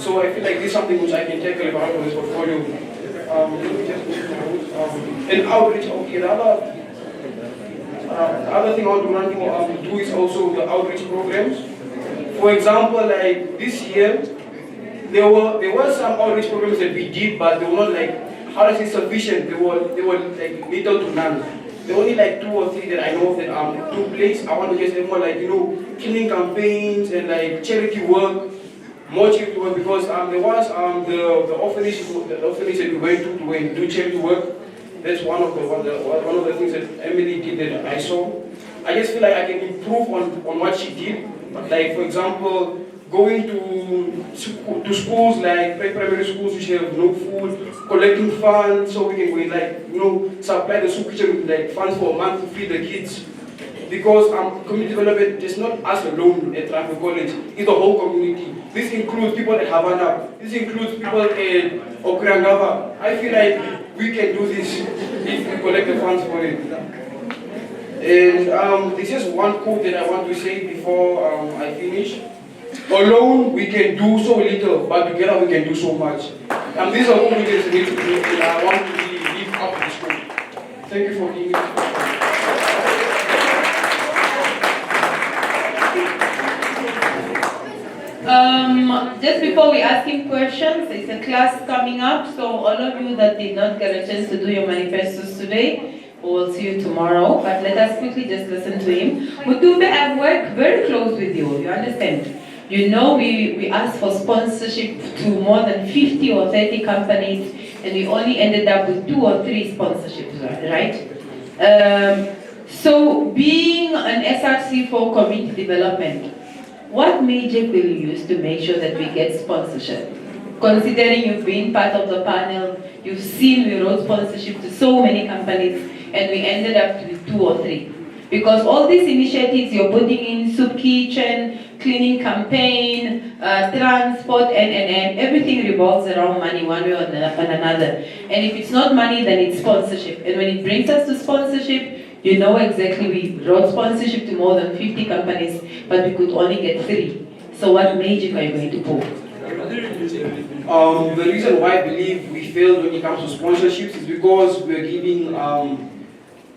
So I feel like this is something which I can tackle if I run for this portfolio. And outreach. Okay, the other thing I want to run for do is also the outreach programs. For example, this year, there were some outreach programs that we did, but they were not sufficient. They were little to none. There were only 2 or 3 that I know of that took place. I want to just have more cleaning campaigns and charity work, more charity work, because there was the orphanage that we went to do charity work. That's one of the things that Emily did that I saw. I just feel like I can improve on what she did. For example, going to schools primary schools which have no food, collecting funds so we can supply the school kitchen with funds for a month to feed the kids. Because community development is not us alone at Triumphant College, it's the whole community. This includes people at Havana, this includes people at Okrangava. I feel like we can do this if we collect the funds for it. And this is one quote that I want to say before I finish. Alone we can do so little, but together we can do so much. And these are all the things that I want to really live up to the school. Thank you for giving me. Just before we ask him questions, there's a class coming up, so all of you that did not get a chance to do your manifestos today, we will see you tomorrow, but let us quickly just listen to him. Mutube, I've worked very close with you understand? We asked for sponsorship to more than 50 or 30 companies, and we only ended up with 2 or 3 sponsorships, right? So being an SRC for community development, what magic will you use to make sure that we get sponsorship? Considering you've been part of the panel, you've seen we wrote sponsorship to so many companies, and we ended up with 2 or 3. Because all these initiatives you're putting in, soup kitchen, cleaning campaign, transport, and everything revolves around money one way or another. And if it's not money, then it's sponsorship. And when it brings us to sponsorship, you know exactly we wrote sponsorship to more than 50 companies, but we could only get 3. So what magic are you going to pull? The reason why I believe we failed when it comes to sponsorships is because we're giving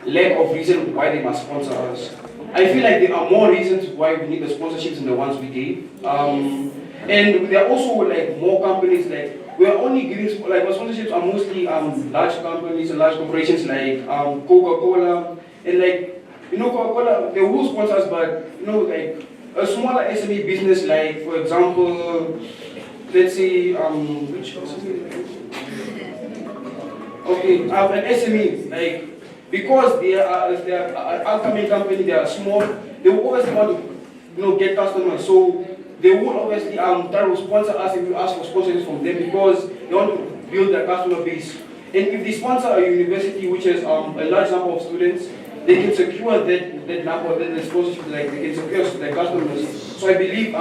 lack of reason why they must sponsor us. I feel like there are more reasons why we need the sponsorships than the ones we gave. And there are also like more companies, like we're only giving, like our sponsorships are mostly large companies and large corporations like Coca-Cola, and like, you know, Coca-Cola, they will sponsor us, but you know, like a smaller SME business, like for example, let's say, which okay, an SME, like, because they are an upcoming company, they are small, they will obviously want to, you know, get customers. So they will obviously try to sponsor us if we ask for sponsors from them, because they want to build their customer base. And if they sponsor a university which has a large number of students, they can secure that number, the sponsorship, like they can secure their customers. So I believe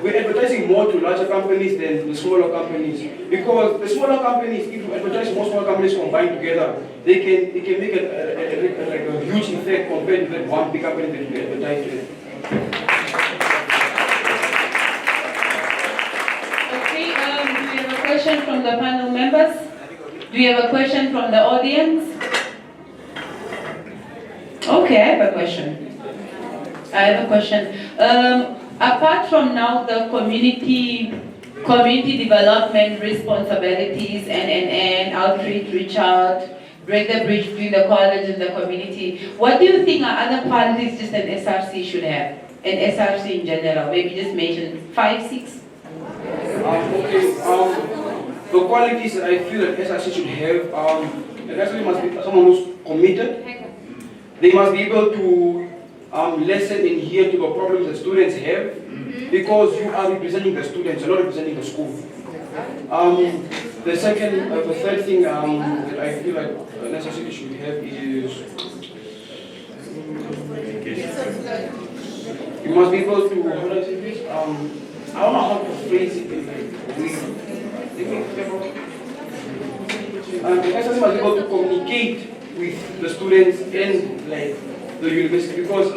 we're advertising more to larger companies than the smaller companies, because the smaller companies, if you advertise more smaller companies combined together, they can make a huge effect compared to that one big company that you advertise with. Okay, do we have a question from the panel members? Do we have a question from the audience? Okay, I have a question. Apart from now the community development responsibilities and outreach, reach out, break the bridge between the college and the community, what do you think are other qualities just an SRC should have? An SRC in general, maybe just mention 5, 6? The qualities that I feel that SRC should have, it actually must be someone who's committed. They must be able to listen and hear to the problems that students have, because you are representing the students, you're not representing the school. The third thing that I feel like necessarily should have is you must be able to, how do I say this? I don't know how to phrase it. The SRC must be able to communicate with the students and like the university, because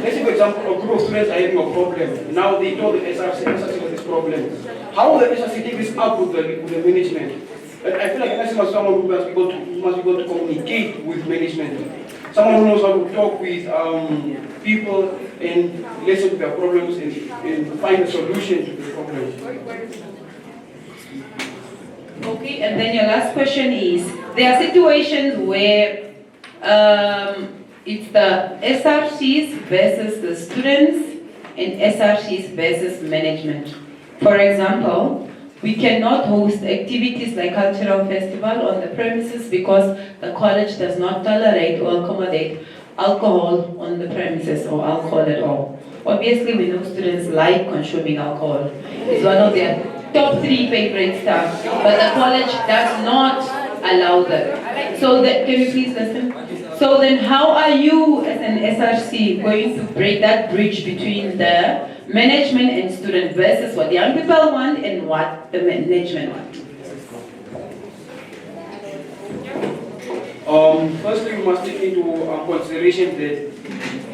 let's say for example a group of students are having a problem. Now they told the SRC has this problem. How will the SRC take this up with the management? But I feel like SRC must be someone who must be able to communicate with management. Someone who knows how to talk with people and listen to their problems and find a solution to the problem. Okay, and then your last question is, there are situations where it's the SRCs versus the students and SRCs versus management. For example, we cannot host activities like cultural festival on the premises because the college does not tolerate or accommodate alcohol on the premises or alcohol at all. Obviously, we know students like consuming alcohol. It's one of their top 3 favorite stuff, but the college does not allow them. So can you please listen? So then how are you as an SRC going to break that bridge between the management and student versus what young people want and what the management want? Firstly, we must take into consideration that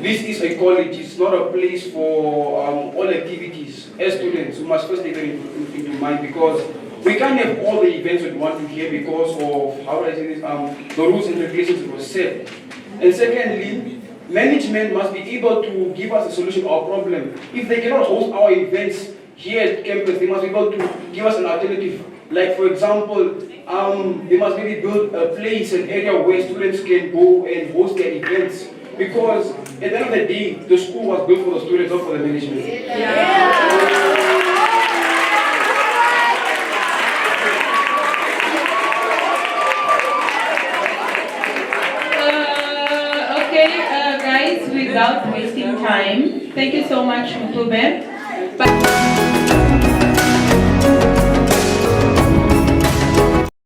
this is a college, it's not a place for all activities. As students, we must first take that into mind, because we can't have all the events we want to hear because of, how do I say this, the rules and regulations that were set. And secondly, management must be able to give us a solution to our problem. If they cannot host our events here at campus, they must be able to give us an alternative. Like for example, they must maybe build a place, an area where students can go and host their events. Because at the end of the day, the school was built for the students, not for the management. Guys, without wasting time, thank you so much, Mutube.